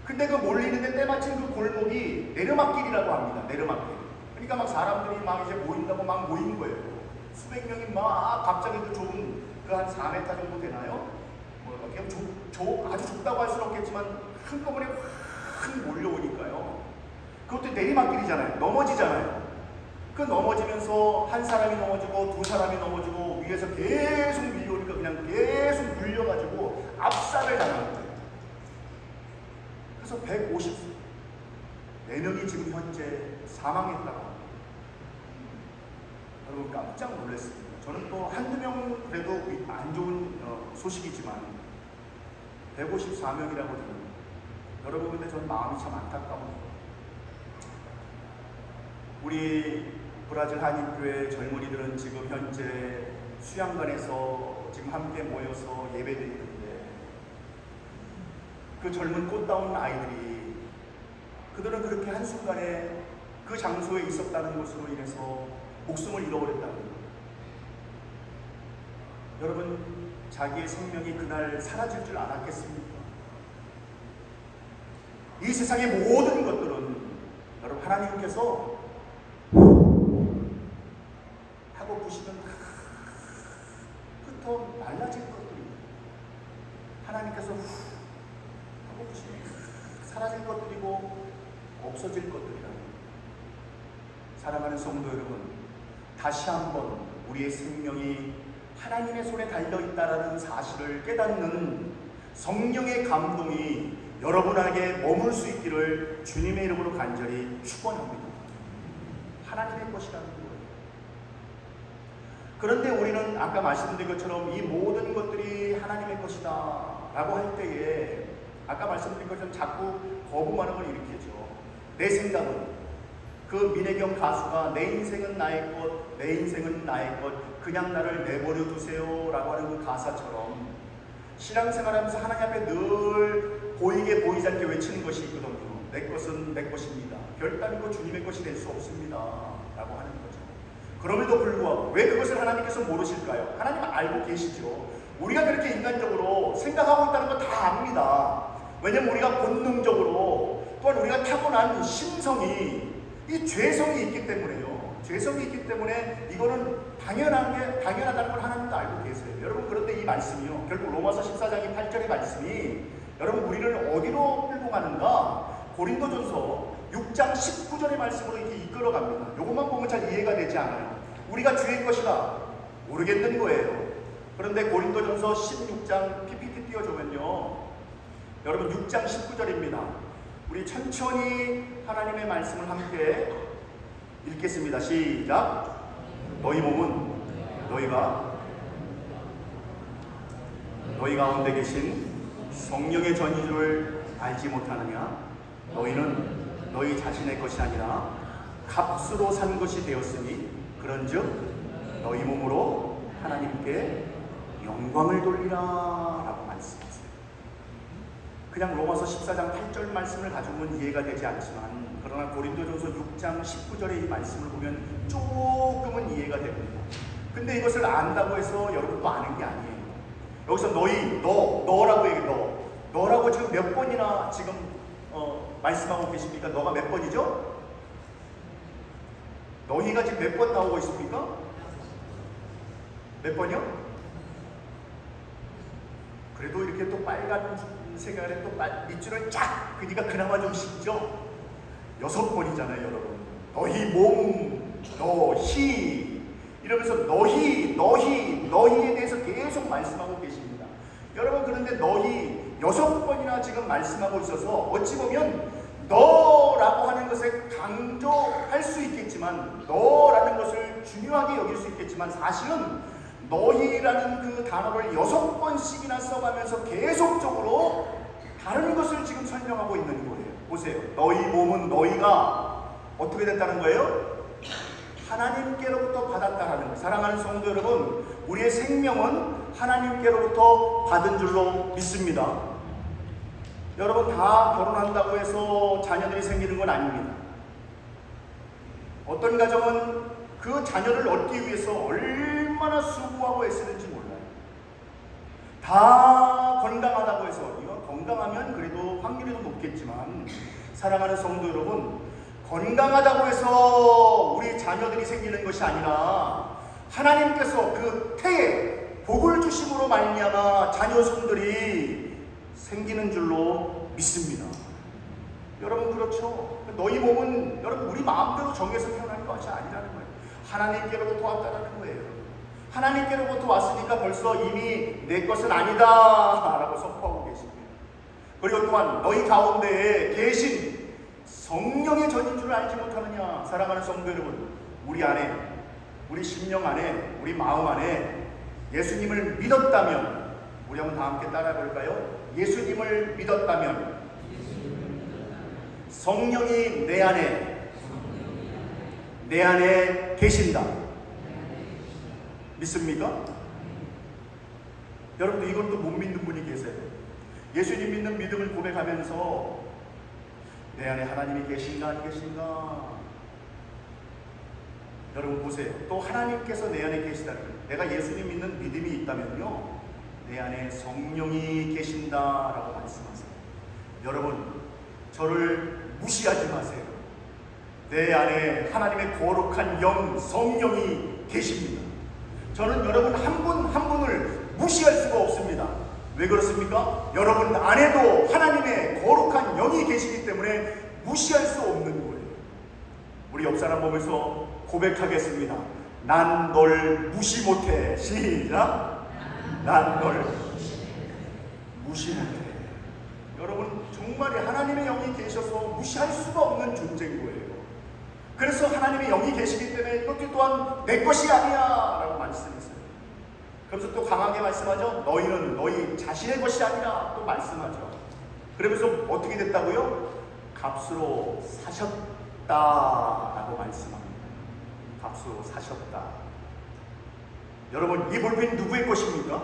근데 그 몰리는데 때마침 그 골목이 내르막길이라고 합니다. 내르막길. 그러니까 막 사람들이 막 이제 모인다고 막 모인 거예요. 수백 명이 막 갑자기 그 좁은 그 한 4m 정도 되나요? 뭐 이렇게 아주 좁다고 할 수는 없겠지만 한꺼번에 확 몰려오니까요. 그것도 내리막길이잖아요. 넘어지잖아요. 그 넘어지면서 한 사람이 넘어지고 두 사람이 넘어지고 위에서 계속 밀려오니까 그냥 계속 물려가지고 압살을 당하는 거예요. 그래서 154명이 지금 현재 사망했다고 합니다. 여러분 깜짝 놀랐습니다. 저는 또 한두 명 그래도 안 좋은 소식이지만 154명이라고 들립니다. 여러분 근데 저는 마음이 참 안타까워요. 우리 브라질 한인교회 젊은이들은 지금 현재 수양관에서 지금 함께 모여서 예배드리는데, 그 젊은 꽃다운 아이들이 그들은 그렇게 한순간에 그 장소에 있었다는 것으로 인해서 목숨을 잃어버렸다는 거예요. 여러분, 자기의 생명이 그날 사라질 줄 알았겠습니까? 이 세상의 모든 것들은 여러분 하나님께서 하고 부시면 흩어 말라질 것들입니다. 하나님께서 하고 부시면 사라질 것들이고 없어질 것들이라. 사랑하는 성도 여러분, 다시 한번 우리의 생명이 하나님의 손에 달려있다라는 사실을 깨닫는 성령의 감동이 여러분에게 머물 수 있기를 주님의 이름으로 간절히 축원합니다. 하나님의 것이라는 거예요. 그런데 우리는 아까 말씀드린 것처럼 이 모든 것들이 하나님의 것이다 라고 할 때에 아까 말씀드린 것처럼 자꾸 거부하는 걸 일으키죠. 내 생각은, 그 민혜경 가수가 내 인생은 나의 것, 내 인생은 나의 것, 그냥 나를 내버려 두세요 라고 하는 그 가사처럼 신앙생활하면서 하나님 앞에 늘 보이게 보이지 않게 외치는 것이 있거든요. 내 것은 내 것입니다. 별다른 것 주님의 것이 될 수 없습니다 라고 하는 거죠. 그럼에도 불구하고 왜 그것을 하나님께서 모르실까요? 하나님은 알고 계시죠. 우리가 그렇게 인간적으로 생각하고 있다는 거 다 압니다. 왜냐면 우리가 본능적으로, 또한 우리가 타고난 심성이, 이 죄성이 있기 때문에요. 죄성이 있기 때문에 이거는 당연하다는 걸 하나님도 알고 계세요. 여러분, 그런데 이 말씀이요, 결국 로마서 14장의 8절의 말씀이 여러분 우리를 어디로 끌고 가는가? 고린도전서 6장 19절의 말씀으로 이렇게 이끌어갑니다. 이것만 보면 잘 이해가 되지 않아요. 우리가 주의 것이라 모르겠는 거예요. 그런데 고린도전서 16장 PPT 띄워주면요, 여러분 6장 19절입니다. 우리 천천히 하나님의 말씀을 함께 읽겠습니다. 시작. 너희 몸은 너희 가운데 계신 성령의 전인 줄 알지 못하느냐? 너희는 너희 자신의 것이 아니라 값으로 산 것이 되었으니 그런즉 너희 몸으로 하나님께 영광을 돌리라 라고 말씀하세요. 그냥 로마서 14장 8절 말씀을 가지고는 이해가 되지 않지만, 그러나 고린도전서 6장 19절의 이 말씀을 보면 조금은 이해가 됩니다. 근데 이것을 안다고 해서 여러분도 아는 게 아니에요. 여기서 너라고 얘기해요. 너라고 지금 몇 번이나 지금 말씀하고 계십니까? 너가 몇 번이죠? 너희가 지금 몇 번 나오고 있습니까? 몇 번이요? 그래도 이렇게 또 빨간 색깔에 또 밑줄을 쫙 그니까 그나마 좀 쉽죠? 6번이잖아요, 여러분. 너희 몸, 너희 이러면서 너희에 대해서 계속 말씀하고 계십니다. 여러분, 그런데 너희 6번이나 지금 말씀하고 있어서 어찌 보면 너라고 하는 것에 강조할 수 있겠지만, 너라는 것을 중요하게 여길 수 있겠지만, 사실은 너희라는 그 단어를 6번씩이나 써가면서 계속적으로 다른 것을 지금 설명하고 있는 거예요. 보세요. 너희 몸은 너희가 어떻게 됐다는 거예요? 하나님께로부터 받았다라는 거예요. 사랑하는 성도 여러분, 우리의 생명은 하나님께로부터 받은 줄로 믿습니다. 여러분, 다 결혼한다고 해서 자녀들이 생기는 건 아닙니다. 어떤 가정은 그 자녀를 얻기 위해서 얼마나 수고하고 애쓰는지 몰라요. 다 건강하다고 해서, 이건 건강하면 그래도 확률이 더 높겠지만, 사랑하는 성도 여러분, 건강하다고 해서 우리 자녀들이 생기는 것이 아니라 하나님께서 그 태에 복을 주심으로 말미암아 자녀 손들이 생기는 줄로 믿습니다. 여러분, 그렇죠? 너희 몸은 여러분 우리 마음대로 정해서 태어난 것이 아니라는 거예요. 하나님께로부터 왔다라는 거예요. 하나님께로부터 왔으니까 벌써 이미 내 것은 아니다 라고 선포하고 계십니다. 그리고 또한 너희 가운데에 계신 성령의 전인 줄 알지 못하느냐? 사랑하는 성도 여러분, 우리 안에, 우리 심령 안에, 우리 마음 안에 예수님을 믿었다면, 우리 한번 다 함께 따라해 볼까요? 예수님을 믿었다면, 성령이 내 안에 내 안에 계신다. 믿습니까? 여러분들 이것도 못 믿는 분이 계세요. 예수님 믿는 믿음을 고백하면서 내 안에 하나님이 계신가 안 계신가? 여러분 보세요. 또 하나님께서 내 안에 계시다는 거예요. 내가 예수님 믿는 믿음이 있다면요, 내 안에 성령이 계신다라고 말씀하세요. 여러분, 저를 무시하지 마세요. 내 안에 하나님의 거룩한 영, 성령이 계십니다. 저는 여러분 한 분 한 분을 무시할 수가 없습니다. 왜 그렇습니까? 여러분 안에도 하나님의 거룩한 영이 계시기 때문에 무시할 수 없는 거예요. 우리 옆 사람 보면서 고백하겠습니다. 난 널 무시 못해. 시작. 난 널 무시 못해. 여러분 정말 하나님의 영이 계셔서 무시할 수가 없는 존재인 거예요. 그래서 하나님의 영이 계시기 때문에 이것도 또한 내 것이 아니야 라고 말씀했어요. 그러면서 또 강하게 말씀하죠. 너희는 너희 자신의 것이 아니라 또 말씀하죠. 그러면서 어떻게 됐다고요? 값으로 사셨다라고 말씀합니다. 값으로 사셨다. 여러분 이 볼펜 누구의 것입니까?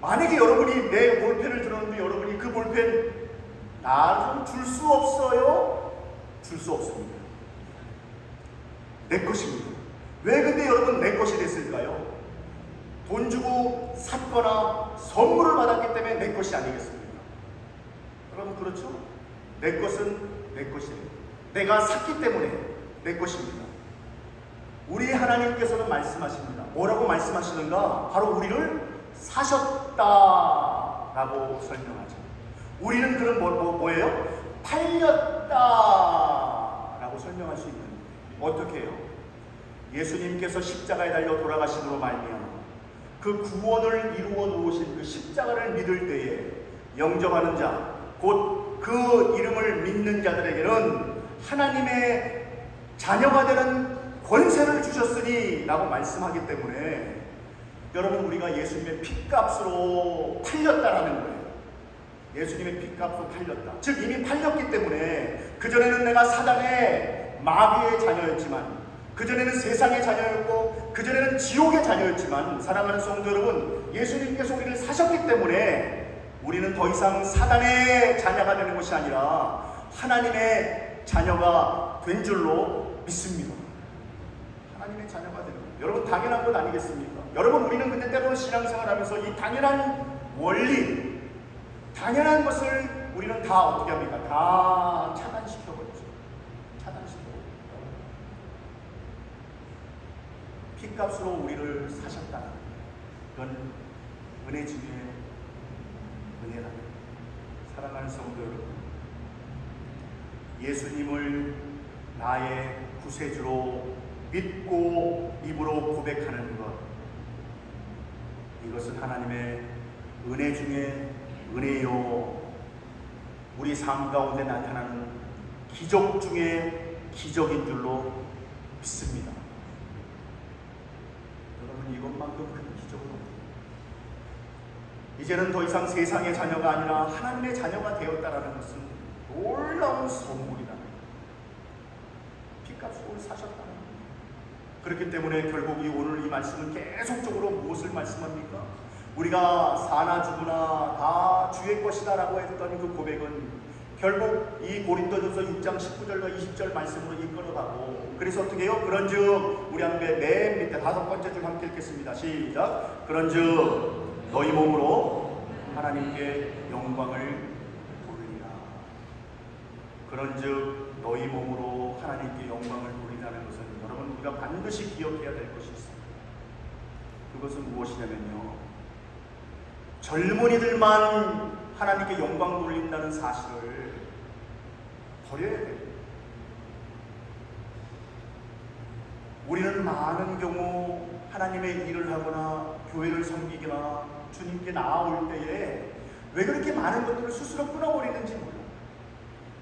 만약에 여러분이 내 볼펜을 들었는데 여러분이 그 볼펜 나를 줄 수 없어요? 줄 수 없습니다. 내 것입니다. 왜 근데 여러분 내 것이 됐을까요? 돈 주고 샀거나 선물을 받았기 때문에 내 것이 아니겠습니까? 여러분 그렇죠? 내 것은 내 것이에요. 내가 샀기 때문에 내 것입니다. 우리 하나님께서는 말씀하십니다. 뭐라고 말씀하시는가? 바로 우리를 사셨다라고 설명하죠. 우리는 그럼 뭐예요? 팔렸다라고 설명할 수 있는 거예요. 어떻게 해요? 예수님께서 십자가에 달려 돌아가심으로 말미암아 그 구원을 이루어 놓으신 그 십자가를 믿을 때에 영접하는 자, 곧 그 이름을 믿는 자들에게는 하나님의 자녀가 되는 권세를 주셨으니 라고 말씀하기 때문에 여러분 우리가 예수님의 핏값으로 팔렸다라는 거예요. 예수님의 핏값으로 팔렸다. 즉 이미 팔렸기 때문에 그전에는 내가 사단의 마귀의 자녀였지만, 그전에는 세상의 자녀였고, 그전에는 지옥의 자녀였지만, 사랑하는 성도 여러분, 예수님께서 우리를 사셨기 때문에 우리는 더 이상 사단의 자녀가 되는 것이 아니라 하나님의 자녀가 된 줄로 믿습니다. 하나님의 자녀가 되는 거예요. 여러분 당연한 것 아니겠습니까? 여러분 우리는 근데 때로는 신앙생활하면서 이 당연한 원리, 당연한 것을 우리는 다 어떻게 합니까? 다 차단시켜버리죠. 차단시켜버리죠. 핏값으로 우리를 사셨다는 그건 은혜 중에 은혜라. 사랑하는 성도 여러분, 예수님을 나의 구세주로 믿고 입으로 고백하는 것, 이것은 하나님의 은혜 중에 은혜요, 우리 삶 가운데 나타나는 기적 중에 기적인 줄로 믿습니다. 여러분 이것만큼 큰 기적은 없습니다. 이제는 더 이상 세상의 자녀가 아니라 하나님의 자녀가 되었다라는 것은 놀라운 선물이다. 핏값으로 사셨다는 겁니다. 그렇기 때문에 결국 오늘 이 말씀은 계속적으로 무엇을 말씀합니까? 우리가 사나 죽으나 다 주의 것이다 라고 했던 그 고백은 결국 이 고린도전서 6장 19절과 20절 말씀으로 이끌어가고, 그래서 어떻게 해요? 그런즉 우리 함께 맨 밑에 5번째 줄 함께 읽겠습니다. 시작. 그런즉 너희 몸으로 하나님께 영광을 돌리라. 그런즉 너희 몸으로 하나님께 영광을 돌리라는 것은 여러분 우리가 반드시 기억해야 될 것이 있습니다. 그것은 무엇이냐면요, 젊은이들만 하나님께 영광 돌린다는 사실을 버려야 돼요. 우리는 많은 경우 하나님의 일을 하거나 교회를 섬기거나 주님께 나아올 때에 왜 그렇게 많은 것들을 스스로 끊어버리는지 몰라요.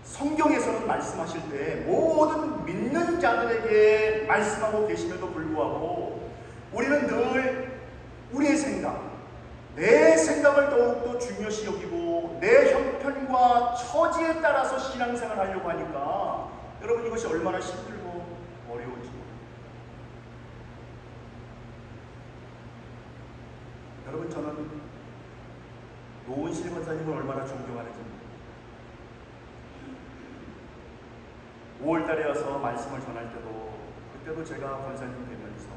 성경에서는 말씀하실 때 모든 믿는 자들에게 말씀하고 계심에도 불구하고 우리는 늘 우리의 생각, 내 생각을 더욱더 중요시 여기고 내 형편과 처지에 따라서 신앙생활을 하려고 하니까 여러분 이것이 얼마나 힘들고 어려운지 여러분 저는 노은실 권사님을 얼마나 존경하는지 5월달에 와서 말씀을 전할 때도 그때도 제가 권사님 되면서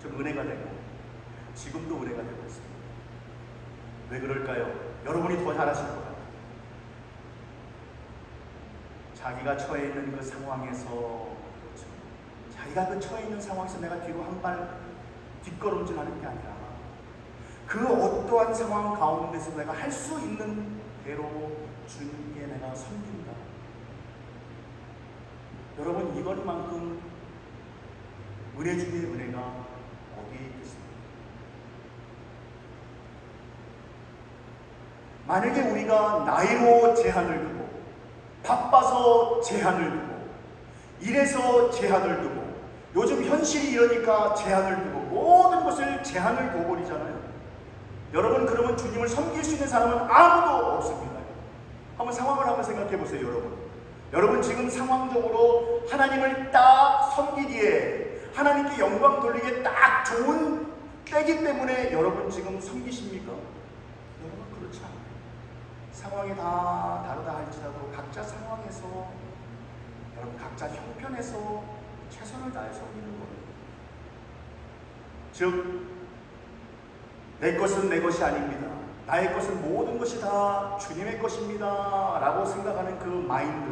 좀 은혜가 되고 지금도 은혜가 되고 있습니다. 왜 그럴까요? 여러분이 더 잘하실 거예요. 자기가 처해 있는 그 상황에서 자기가 그 처해 있는 상황에서 내가 뒤로 한 발 뒷걸음질하는 게 아니라 그 어떠한 상황 가운데서 내가 할 수 있는 대로 주님께 내가 섬긴다. 여러분 이것만큼 은혜 중에 은혜가 어디에 있겠습니까? 만약에 우리가 나이로 제한을 두고 바빠서 제한을 두고 일에서 제한을 두고 요즘 현실이 이러니까 제한을 두고 모든 것을 제한을 둬버리잖아요. 여러분 그러면 주님을 섬길 수 있는 사람은 아무도 없습니다. 한번 상황을 한번 생각해 보세요. 여러분 지금 상황적으로 하나님을 딱 섬기기에 하나님께 영광 돌리기에 딱 좋은 때기 때문에 여러분 지금 섬기십니까? 여러분 그렇지 않아요. 상황이 다 다르다 할지라도 각자 상황에서 여러분 각자 형편에서 최선을 다해 섬기는 거예요. 즉 내 것은 내 것이 아닙니다. 나의 것은 모든 것이 다 주님의 것입니다 라고 생각하는 그 마인드,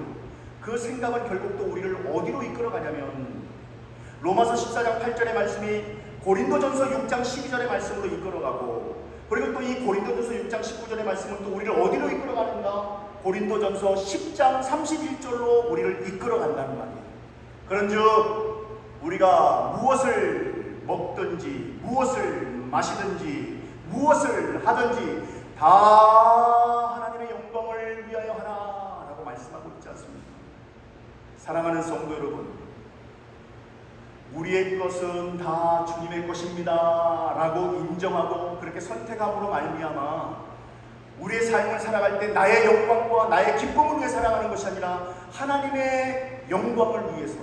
그 생각은 결국 또 우리를 어디로 이끌어가냐면 로마서 14장 8절의 말씀이 고린도전서 6장 12절의 말씀으로 이끌어가고, 그리고 또 이 고린도전서 6장 19절의 말씀은 또 우리를 어디로 이끌어가는가? 고린도전서 10장 31절로 우리를 이끌어간다는 말이에요. 그런즉 우리가 무엇을 먹든지 무엇을 마시든지 무엇을 하든지 다 하나님의 영광을 위하여 하라 라고 말씀하고 있지 않습니까? 사랑하는 성도 여러분, 우리의 것은 다 주님의 것입니다 라고 인정하고 그렇게 선택함으로 말미암아 우리의 삶을 살아갈 때 나의 영광과 나의 기쁨을 위해 살아가는 것이 아니라 하나님의 영광을 위해서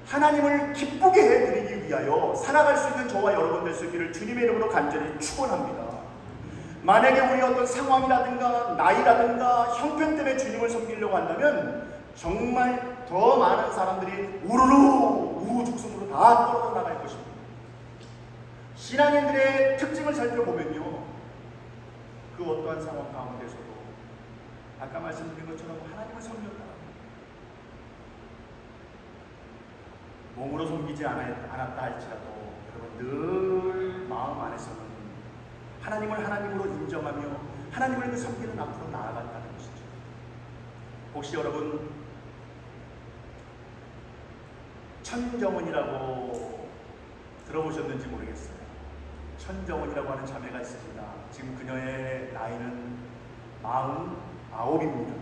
하나님을 기쁘게 해드리기 위하여 살아갈 수 있는 저와 여러분 될 수 있기를 주님의 이름으로 간절히 축원합니다. 만약에 우리 어떤 상황이라든가 나이라든가 형편 때문에 주님을 섬기려고 한다면 정말 더 많은 사람들이 우르르 우후죽순으로 다 떨어져 나갈 것입니다. 신앙인들의 특징을 살펴보면요, 그 어떠한 상황 가운데서도 아까 말씀드린 것처럼 하나님을 섬겼다. 몸으로 섬기지 않았다 할지라도 여러분 늘 마음 안에서는 하나님을 하나님으로 인정하며 하나님을 섬기는 앞으로 나아간다는 것이죠. 혹시 여러분 천정은이라고 들어보셨는지 모르겠어요. 천정은이라고 하는 자매가 있습니다. 지금 그녀의 나이는 49입니다.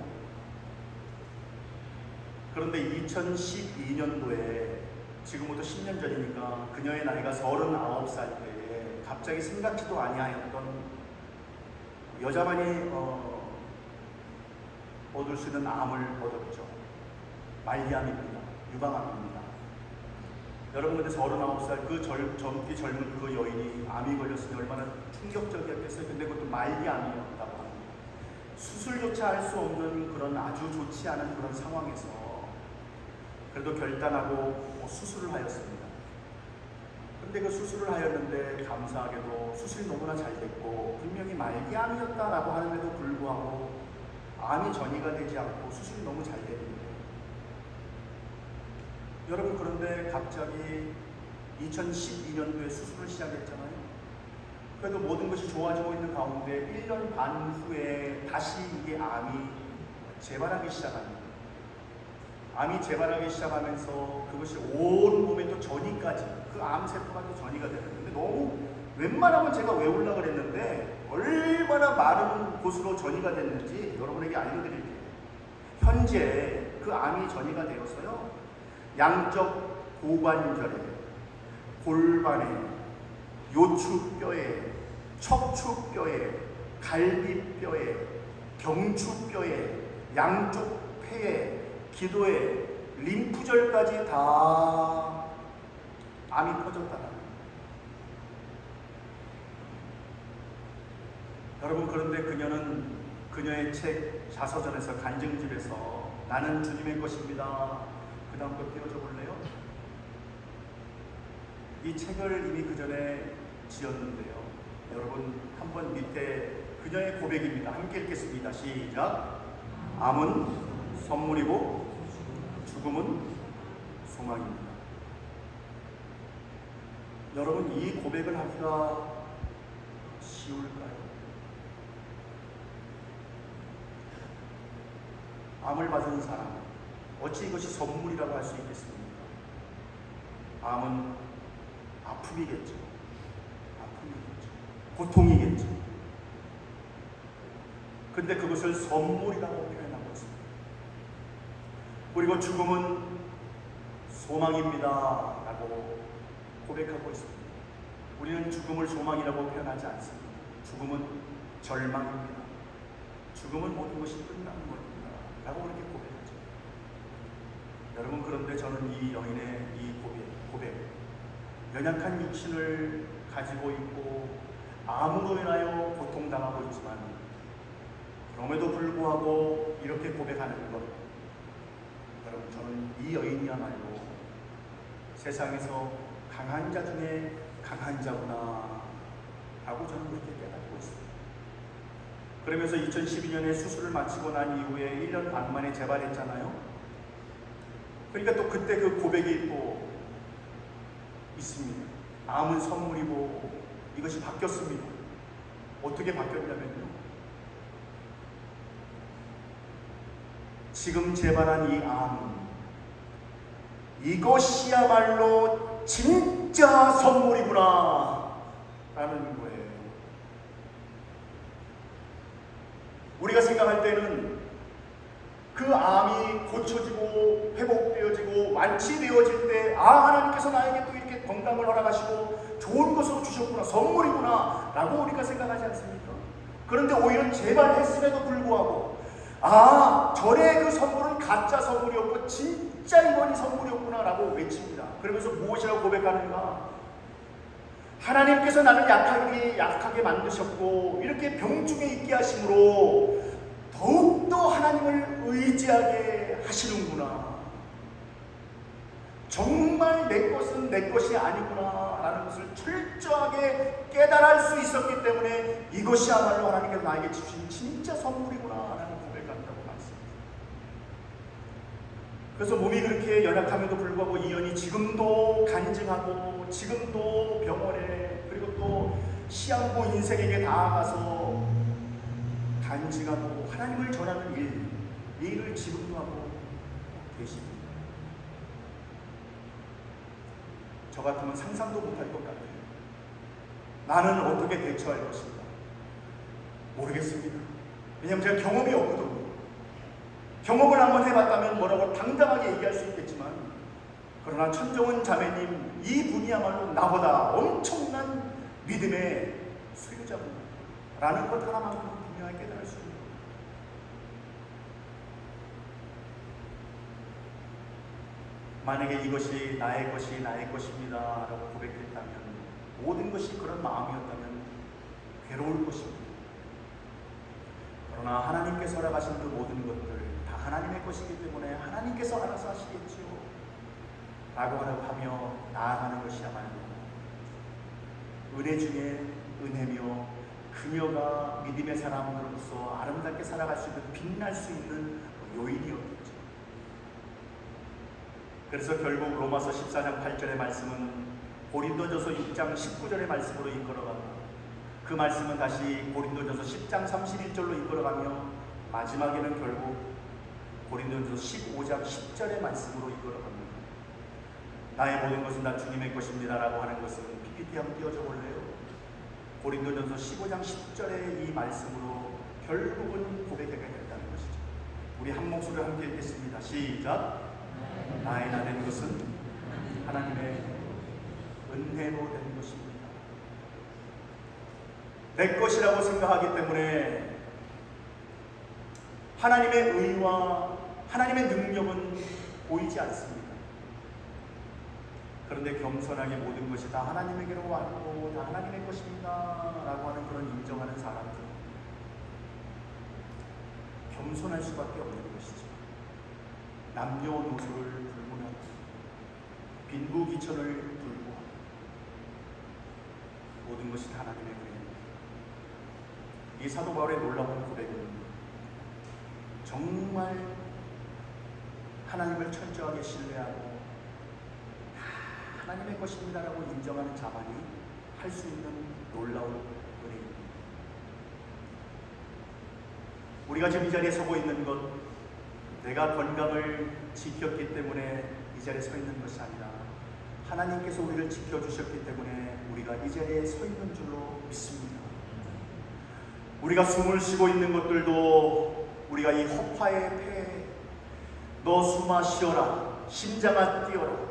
그런데 2012년도에 지금부터 10년 전이니까 그녀의 나이가 39살 때에 갑자기 생각지도 아니하였던 여자만이 얻을 수 있는 암을 얻었죠. 말기암입니다. 유방암입니다. 여러분 근데 39살 그 젊기 젊은 그 여인이 암이 걸렸으니 얼마나 충격적이었겠어요. 근데 그것도 말기암이었다고 합니다. 수술조차 할 수 없는 그런 아주 좋지 않은 그런 상황에서 그래도 결단하고 수술을 하였습니다. 근데 그 수술을 하였는데 감사하게도 수술이 너무나 잘 됐고 분명히 말기암이었다라고 하는데도 불구하고 암이 전이가 되지 않고 수술이 너무 잘 됩니다. 여러분 그런데 갑자기 2012년도에 수술을 시작했잖아요. 그래도 모든 것이 좋아지고 있는 가운데 1년 반 후에 다시 이게 암이 재발하기 시작합니다. 암이 재발하기 시작하면서 그것이 온 몸에 또 전이까지 그 암세포가 또 전이가 되는 근데 너무 웬만하면 제가 외우려고 그랬는데 얼마나 많은 곳으로 전이가 됐는지 여러분에게 알려드릴게요. 현재 그 암이 전이가 되어서요, 양쪽 고관절에, 골반에, 요추뼈에, 척추뼈에, 갈비뼈에, 경추뼈에, 양쪽 폐에, 기도에 림프절까지 다 암이 퍼졌다는 거예요. 여러분, 그런데 그녀의 책 자서전에서 간증집에서 나는 주님의 것입니다. 그 다음 거 띄워줘 볼래요? 이 책을 이미 그 전에 지었는데요. 여러분, 한번 밑에 그녀의 고백입니다. 함께 읽겠습니다. 시작. 암은 선물이고 죽음은 소망입니다. 여러분, 이 고백을 하기가 쉬울까요? 암을 받은 사람, 어찌 이것이 선물이라고 할 수 있겠습니까? 암은 아픔이겠죠. 고통이겠죠. 근데 그것을 선물이라고 표현하고 있습니다. 그리고 죽음은 소망입니다 라고 고백하고 있습니다. 우리는 죽음을 소망이라고 표현하지 않습니다. 죽음은 절망입니다. 죽음은 모든 것이 끝나는 것입니다 라고 그렇게 고백하죠. 여러분, 그런데 저는 이 여인의 이 고백, 연약한 육신을 가지고 있고 암으로 인하여 고통당하고 있지만 그럼에도 불구하고 이렇게 고백하는 것, 여러분, 저는 이 여인이야말로 세상에서 강한 자 중에 강한 자구나 라고 저는 그렇게 깨닫고 있습니다. 그러면서 2012년에 수술을 마치고 난 이후에 1년 반 만에 재발했잖아요. 그러니까 또 그때 그 고백이 있고 있습니다. 암은 선물이고 이것이 바뀌었습니다. 어떻게 바뀌었냐면요, 지금 재발한 이 암, 이것이야말로 진짜 선물이구나 라는 거예요. 우리가 생각할 때는 그 암이 고쳐지고 회복되어지고 완치되어질 때, 하나님께서 나에게 또 이렇게 건강을 허락하시고 좋은 것으로 주셨구나, 선물이구나 라고 우리가 생각하지 않습니까? 그런데 오히려 재발했음에도 불구하고 전에 그 선물은 가짜 선물이었고 진짜 이번이 선물이었구나 라고 외칩니다. 그러면서 무엇이라고 고백하는가? 하나님께서 나를 약하게 만드셨고 이렇게 병중에 있게 하심으로 더욱더 하나님을 의지하게 하시는구나. 정말 내 것은 내 것이 아니구나 라는 것을 철저하게 깨달을 수 있었기 때문에 이것이야말로 하나님께서 나에게 주신 진짜 선물이구나 라는 고백을 한다고 말씀합니다. 그래서 몸이 그렇게 연약함에도 불구하고 이 여인이 지금도 간증하고 지금도 병원에, 그리고 또 시한부 인생에게 나아가서 간증하고 하나님을 전하는 일을 지금도 하고 계십니다. 저 같으면 상상도 못할 것 같아요. 나는 어떻게 대처할 것인가 모르겠습니다. 왜냐하면 제가 경험이 없거든요. 경험을 한번 해봤다면 뭐라고 당당하게 얘기할 수 있겠지만, 그러나 천정은 자매님, 이분이야말로 나보다 엄청난 믿음의 소유자분이라는 것 하나만큼은 분명하게 깨달을 수 있습니다. 만약에 이것이 나의 것입니다 라고 고백했다면, 모든 것이 그런 마음이었다면 괴로울 것입니다. 그러나 하나님께서 허락하신 그 모든 것들 다 하나님의 것이기 때문에 하나님께서 알아서 하시겠지요 라고 하며 나아가는 것이야말로 은혜 중에 은혜며, 그녀가 믿음의 사람으로서 아름답게 살아갈 수 있는, 빛날 수 있는 요인이었겠죠. 그래서 결국 로마서 14장 8절의 말씀은 고린도전서 6장 19절의 말씀으로 이끌어가고, 그 말씀은 다시 고린도전서 10장 31절로 이끌어가며, 마지막에는 결국 고린도전서 15장 10절의 말씀으로 이끌어갑니다. 나의 모든 것은 다 주님의 것입니다 라고 하는 것은 PPT 한번 띄워줘 볼래요? 고린도전서 15장 10절의 이 말씀으로 결국은 고백하게 됐다는 것이죠. 우리 한 목소리로 함께 읽겠습니다. 시작. 나의 나 된 것은 하나님의 은혜로 된 것입니다. 내 것이라고 생각하기 때문에 하나님의 의와 하나님의 능력은 보이지 않습니다. 그런데 겸손하게 모든 것이 다 하나님에게로 왔고 다 하나님의 것입니다 라고 하는 그런 인정하는 사람들, 겸손할 수밖에 없는 것이죠. 남녀노소를 불문하고 빈부귀천을 불구하고 모든 것이 다 하나님의 은혜입니다. 이 사도 바울의 놀라운 고백은 정말 하나님을 철저하게 신뢰하고 하나님의 것입니다라고 인정하는 자만이 할 수 있는 놀라운 은혜입니다. 우리가 지금 이 자리에 서고 있는 것, 내가 건강을 지켰기 때문에 이 자리에 서 있는 것이 아니라 하나님께서 우리를 지켜주셨기 때문에 우리가 이 자리에 서 있는 줄로 믿습니다. 우리가 숨을 쉬고 있는 것들도 우리가 이 허파의 폐에 너 숨아 쉬어라, 심장아 뛰어라,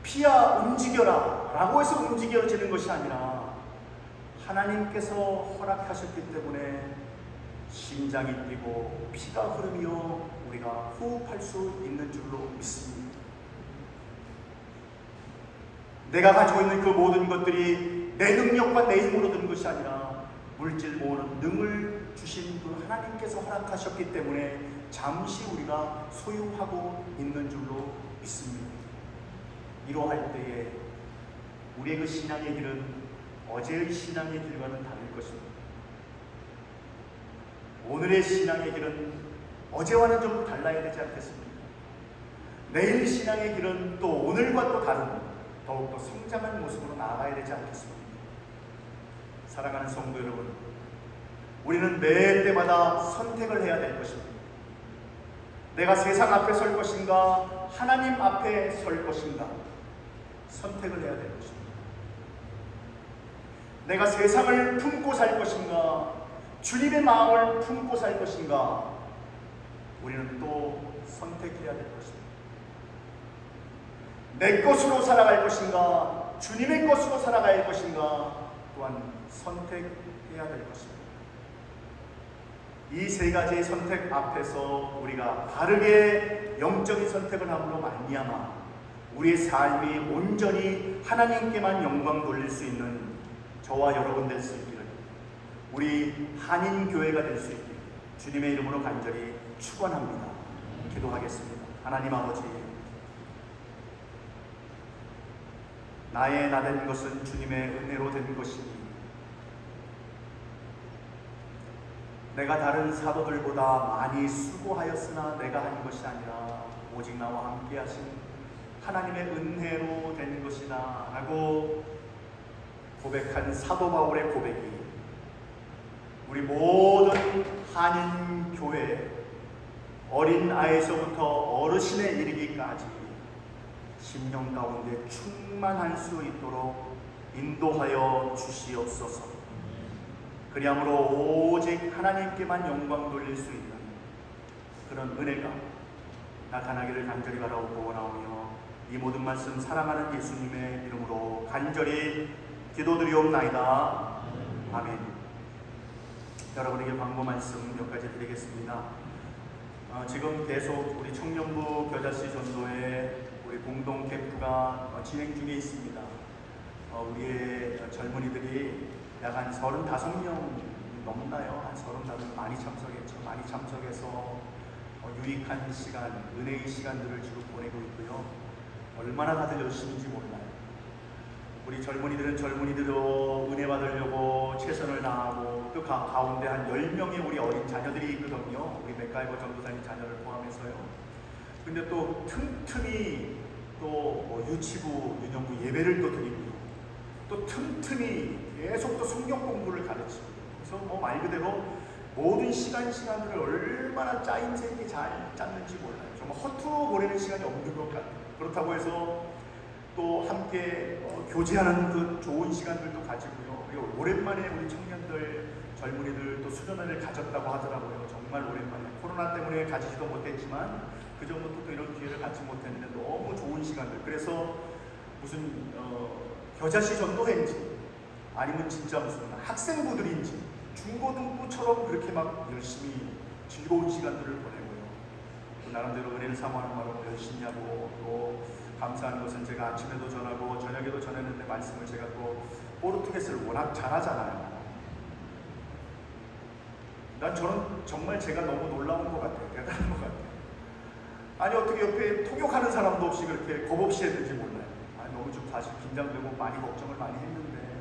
피야 움직여라 라고 해서 움직여지는 것이 아니라 하나님께서 허락하셨기 때문에 심장이 뛰고 피가 흐르며 우리가 호흡할 수 있는 줄로 믿습니다. 내가 가지고 있는 그 모든 것들이 내 능력과 내 힘으로 든 것이 아니라 물질 모으는 능을 주신 그 하나님께서 허락하셨기 때문에 잠시 우리가 소유하고 있는 줄로 믿습니다. 이러할 때에 우리의 그 신앙의 길은 어제의 신앙의 길과는 다를 것입니다. 오늘의 신앙의 길은 어제와는 좀 달라야 되지 않겠습니까? 내일 신앙의 길은 또 오늘과 또 다른 더욱더 성장한 모습으로 나아가야 되지 않겠습니까? 사랑하는 성도 여러분, 우리는 매 때마다 선택을 해야 될 것입니다. 내가 세상 앞에 설 것인가 하나님 앞에 설 것인가 선택을 해야 될 것입니다. 내가 세상을 품고 살 것인가 주님의 마음을 품고 살 것인가 우리는 또 선택해야 될 것입니다. 내 것으로 살아갈 것인가 주님의 것으로 살아갈 것인가 또한 선택해야 될 것입니다. 이 세 가지의 선택 앞에서 우리가 바르게 영적인 선택을 함으로 말미암아 우리의 삶이 온전히 하나님께만 영광 돌릴 수 있는 저와 여러분 될 수 있기를, 우리 한인교회가 될 수 있기를 주님의 이름으로 간절히 축원합니다. 기도하겠습니다. 하나님 아버지, 나의 나된 것은 주님의 은혜로 된 것이니 내가 다른 사도들보다 많이 수고하였으나 내가 한 것이 아니라 오직 나와 함께 하신 하나님의 은혜로 된 것이다 라고 고백한 사도 바울의 고백이 우리 모든 한인교회 어린 아이에서부터 어르신에 이르기까지 심령 가운데 충만할 수 있도록 인도하여 주시옵소서. 그리함으로 오직 하나님께만 영광 돌릴 수 있는 그런 은혜가 나타나기를 간절히 바라옵고 원하오며 이 모든 말씀 사랑하는 예수님의 이름으로 간절히 기도드리옵나이다. 아멘. 여러분에게 광고 말씀 몇 가지 드리겠습니다. 지금 계속 우리 청년부 겨자씨 전도회 우리 공동 캠프가 진행 중에 있습니다. 우리의 젊은이들이 약 한 35명 넘나요? 한 35명 많이 참석했죠. 많이 참석해서 유익한 시간, 은혜의 시간들을 지금 보내고 있고요. 얼마나 다들 열심인지 몰라요. 우리 젊은이들은 젊은이들로 은혜 받으려고 최선을 다하고 또 가운데 한 10명의 우리 어린 자녀들이 있거든요. 우리 맥가이버 전도사님 자녀를 포함해서요. 근데 또 틈틈이 또 유치부, 유년부 예배를 또 드리고요. 또 틈틈이 계속 또 성경 공부를 가르치고, 그래서 말 그대로 모든 시간들을 얼마나 짜임새 잘 짰는지 몰라요. 정말 허투루 보내는 시간이 없는 것 같아요. 그렇다고 해서 또 함께 교제하는 그 좋은 시간들도 가지고요. 그리고 오랜만에 우리 청년들, 젊은이들 또 수련회를 가졌다고 하더라고요. 정말 오랜만에. 코로나 때문에 가지지도 못했지만 그 전부터 또 이런 기회를 갖지 못했는데 너무 좋은 시간들. 그래서 무슨 겨자씨 전도회인지 아니면 진짜 무슨 학생부들인지 중고등부처럼 그렇게 막 열심히 즐거운 시간들을 보내고요. 또 나름대로 은혜를 사모하는 마음으로 오셨냐고, 또 감사한 것은 제가 아침에도 전하고 저녁에도 전했는데 말씀을 제가 또 포르투게스를 워낙 잘하잖아요. 저는 정말 제가 너무 놀라운 것 같아요. 대단한 것 같아요. 아니 어떻게 옆에 통역하는 사람도 없이 그렇게 겁 없이 했는지 몰라요. 너무 좀 사실 긴장되고 많이 걱정을 많이 했는데,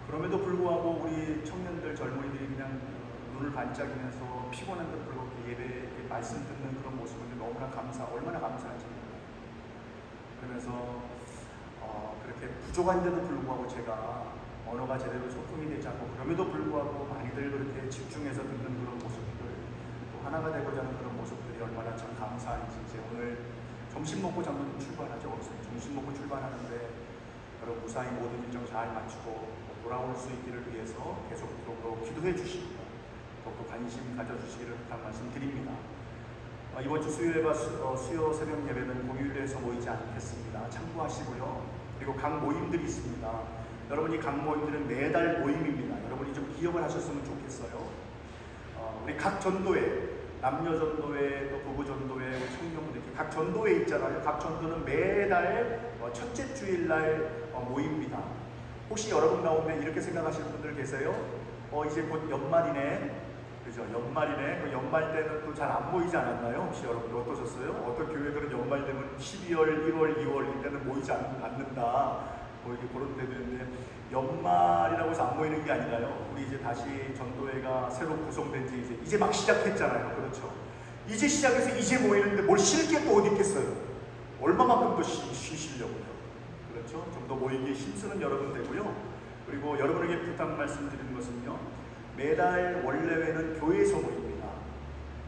그럼에도 불구하고 우리 청년들 젊은이들이 그냥 눈을 반짝이면서 피곤한데도 불구하고 예배 말씀 듣는 그런 모습을 너무나 얼마나 감사하지. 그러면서 그렇게 부족한데도 불구하고 제가 언어가 제대로 소통이 되지 않고, 그럼에도 불구하고 많이들 그렇게 집중해서 듣는 그런 모습들, 또 하나가 되고자 하는 그런 모습들이 얼마나 참 감사한지. 이제 오늘 점심 먹고 장로님 출발하죠. 점심 먹고 출발하는데 여러분 무사히 모든 일정 잘 마치고 돌아올 수 있기를 위해서 계속적으로 기도해 주시고 더욱더 관심 가져주시기를 부탁 말씀드립니다. 이번 주 수요일과 수요 새벽 예배는 공휴일에서 모이지 않겠습니다. 참고하시고요. 그리고 각 모임들이 있습니다. 여러분이 각 모임들은 매달 모임입니다. 여러분이 좀 기억을 하셨으면 좋겠어요. 우리 각 전도회, 남녀 전도회, 또 부부 전도회, 청년들 각 전도회 있잖아요. 각 전도는 매달 첫째 주일날 모입니다. 혹시 여러분 가운데 이렇게 생각하시는 분들 계세요? 이제 곧 연말이네. 그죠? 연말이네. 그 연말 때는 또 잘 안 모이지 않았나요? 혹시 여러분들 어떠셨어요? 어떤 교회들은 연말 되면 12월, 1월, 2월 이때는 모이지 않는다. 이렇게 그런 때도 있는데, 연말이라고 해서 안 모이는 게 아니라요. 우리 이제 다시 전도회가 새로 구성된 지 이제 막 시작했잖아요. 그렇죠? 이제 시작해서 이제 모이는데 뭘 쉴 게 또 어디 있겠어요? 얼마만큼 더 쉬시려고요? 그렇죠? 좀 더 모이기에 힘쓰는 여러분 되고요. 그리고 여러분에게 부탁 말씀드리는 것은요, 매달 원래회는 교회에서 모입니다.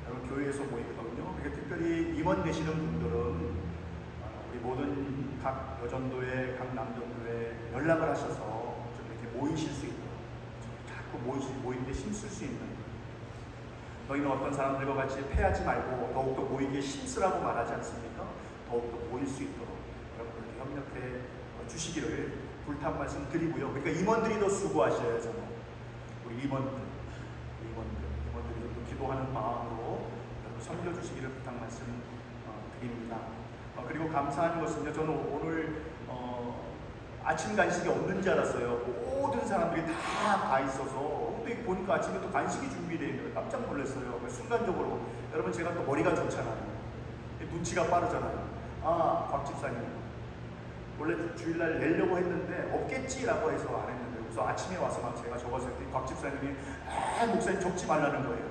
여러분 교회에서 모이거든요. 그러니까 특별히 임원 되시는 분들은 우리 모든 각 여전도회, 각 남전도회 연락을 하셔서 좀 이렇게 모이실 수 있도록, 자꾸 모이는데 힘쓸 수 있는, 너희는 어떤 사람들과 같이 패하지 말고 더욱더 모이기에 힘쓰라고 말하지 않습니까? 더욱더 모일 수 있도록 여러분들께 협력해 주시기를 불탁 말씀드리고요. 그러니까 임원들이 더 수고하셔야죠. 우리 임원들이 좀 기도하는 마음으로 섬겨주시기를 부탁 말씀 드립니다. 그리고 감사한 것은요, 저는 오늘 아침 간식이 없는 줄 알았어요. 모든 사람들이 다 있어서 보니까 아침에 또 간식이 준비되어 있는 거예요. 깜짝 놀랐어요. 순간적으로 여러분 제가 또 머리가 좋잖아요. 눈치가 빠르잖아요. 곽 집사님 원래 주일날 내려고 했는데 없겠지라고 해서 안 했는데, 그래서 아침에 와서 막 제가 적었을 때 곽 집사님이 목사님 적지 말라는 거예요.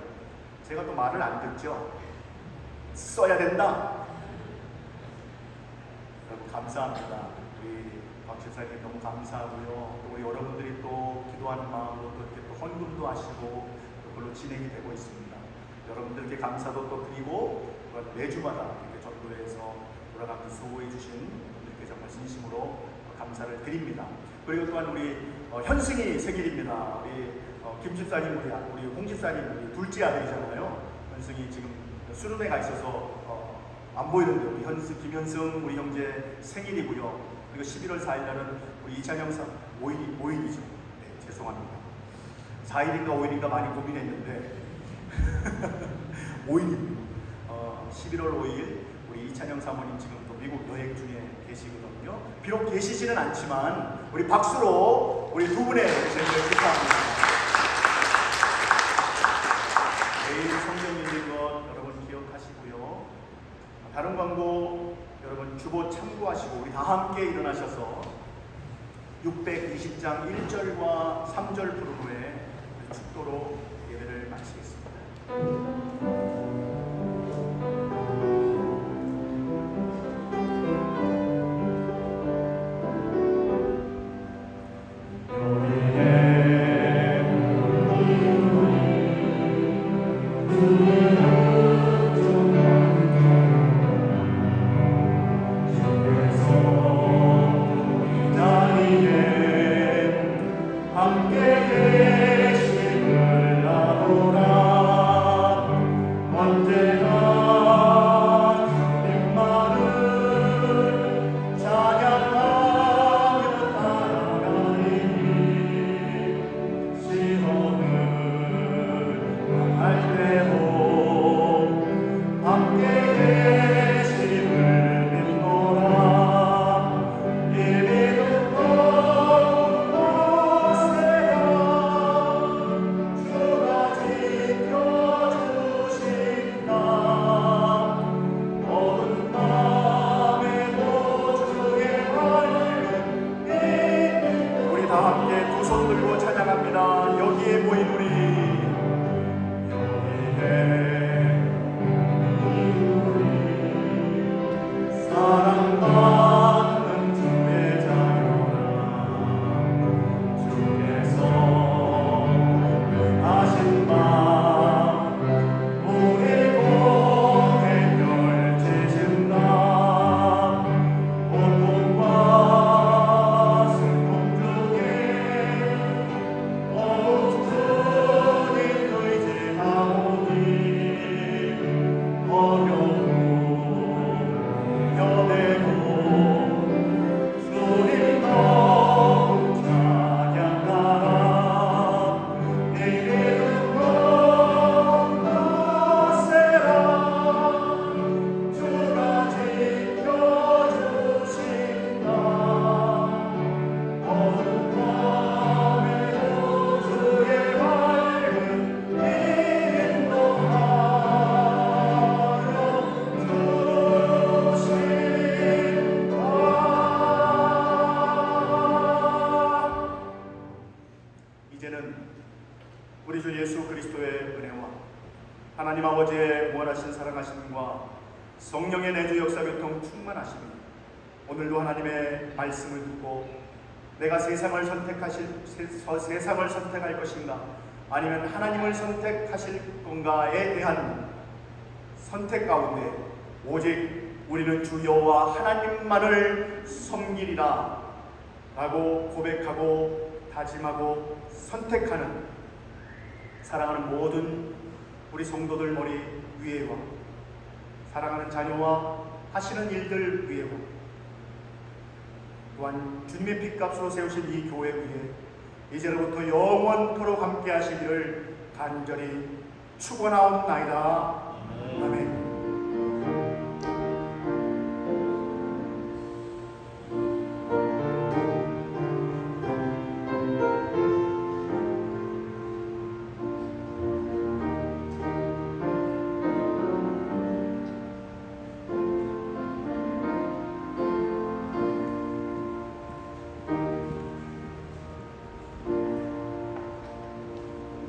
제가 또 말을 안 듣죠. 써야 된다. 여러분 감사합니다. 우리 곽 집사님 너무 감사하고요. 또 우리 여러분들이 또 기도하는 마음으로 또 이렇게 또 헌금도 하시고 그걸로 진행이 되고 있습니다. 여러분들께 감사도 또 드리고, 매주마다 이렇게 전도회에서 돌아가면서 수고해 주신 분들께 정말 진심으로 감사를 드립니다. 그리고 또한 우리 현승이 생일입니다. 우리 김 집사님, 우리 홍 집사님 우리 둘째 아들이잖아요. 현승이 지금 수련회 가 있어서 안 보이는데, 우리 김현승 우리 형제 생일이고요. 그리고 11월 4일날은 우리 이찬영 사 5일이죠. 네, 죄송합니다. 4일인가 5일인가 많이 고민했는데 5일입니다. 11월 5일 우리 이찬영 사모님 지금 또 미국 여행 중에 계시거든요. 비록 계시지는 않지만 우리 박수로 우리 두 분의 생일을 축하합니다. 내일 성경 읽는 것 여러분 기억하시고요. 다른 광고 여러분 주보 참고하시고 우리 다 함께 일어나셔서 620장 1절과 3절 부르고의 축도로 예배를 마치겠습니다. 함께 계심을 나보라 사랑받는 주의 자녀라. 주께서 하신 바 우리 공에 펼치신다. 고통과 슬픔 중에 더욱 주님 의지하오니 어려움 여대고 주님 더욱 찬양하라. 이 이름 높으세라. 주가 지켜주신다. 어두운 밤에도 주의 밝은 인도하여 주신다. 이제는 우리 주 예수 그리스도의 은혜와 하나님 아버지의 무한하신 사랑하심과 성령의 내주 역사 교통 충만하심이 오늘도 하나님의 말씀을 듣고 내가 세상을 선택할 것인가 아니면 하나님을 선택하실 건가에 대한 선택 가운데 오직 우리는 주 여호와 하나님만을 섬기리라 라고 고백하고 다짐하고 선택하는 사랑하는 모든 우리 성도들 머리 위에와 사랑하는 자녀와 하시는 일들 위에와 또한 주님의 핏값으로 세우신 이 교회 위에 이제로부터 영원토록 함께 하시기를 간절히 축원하옵나이다. 아멘.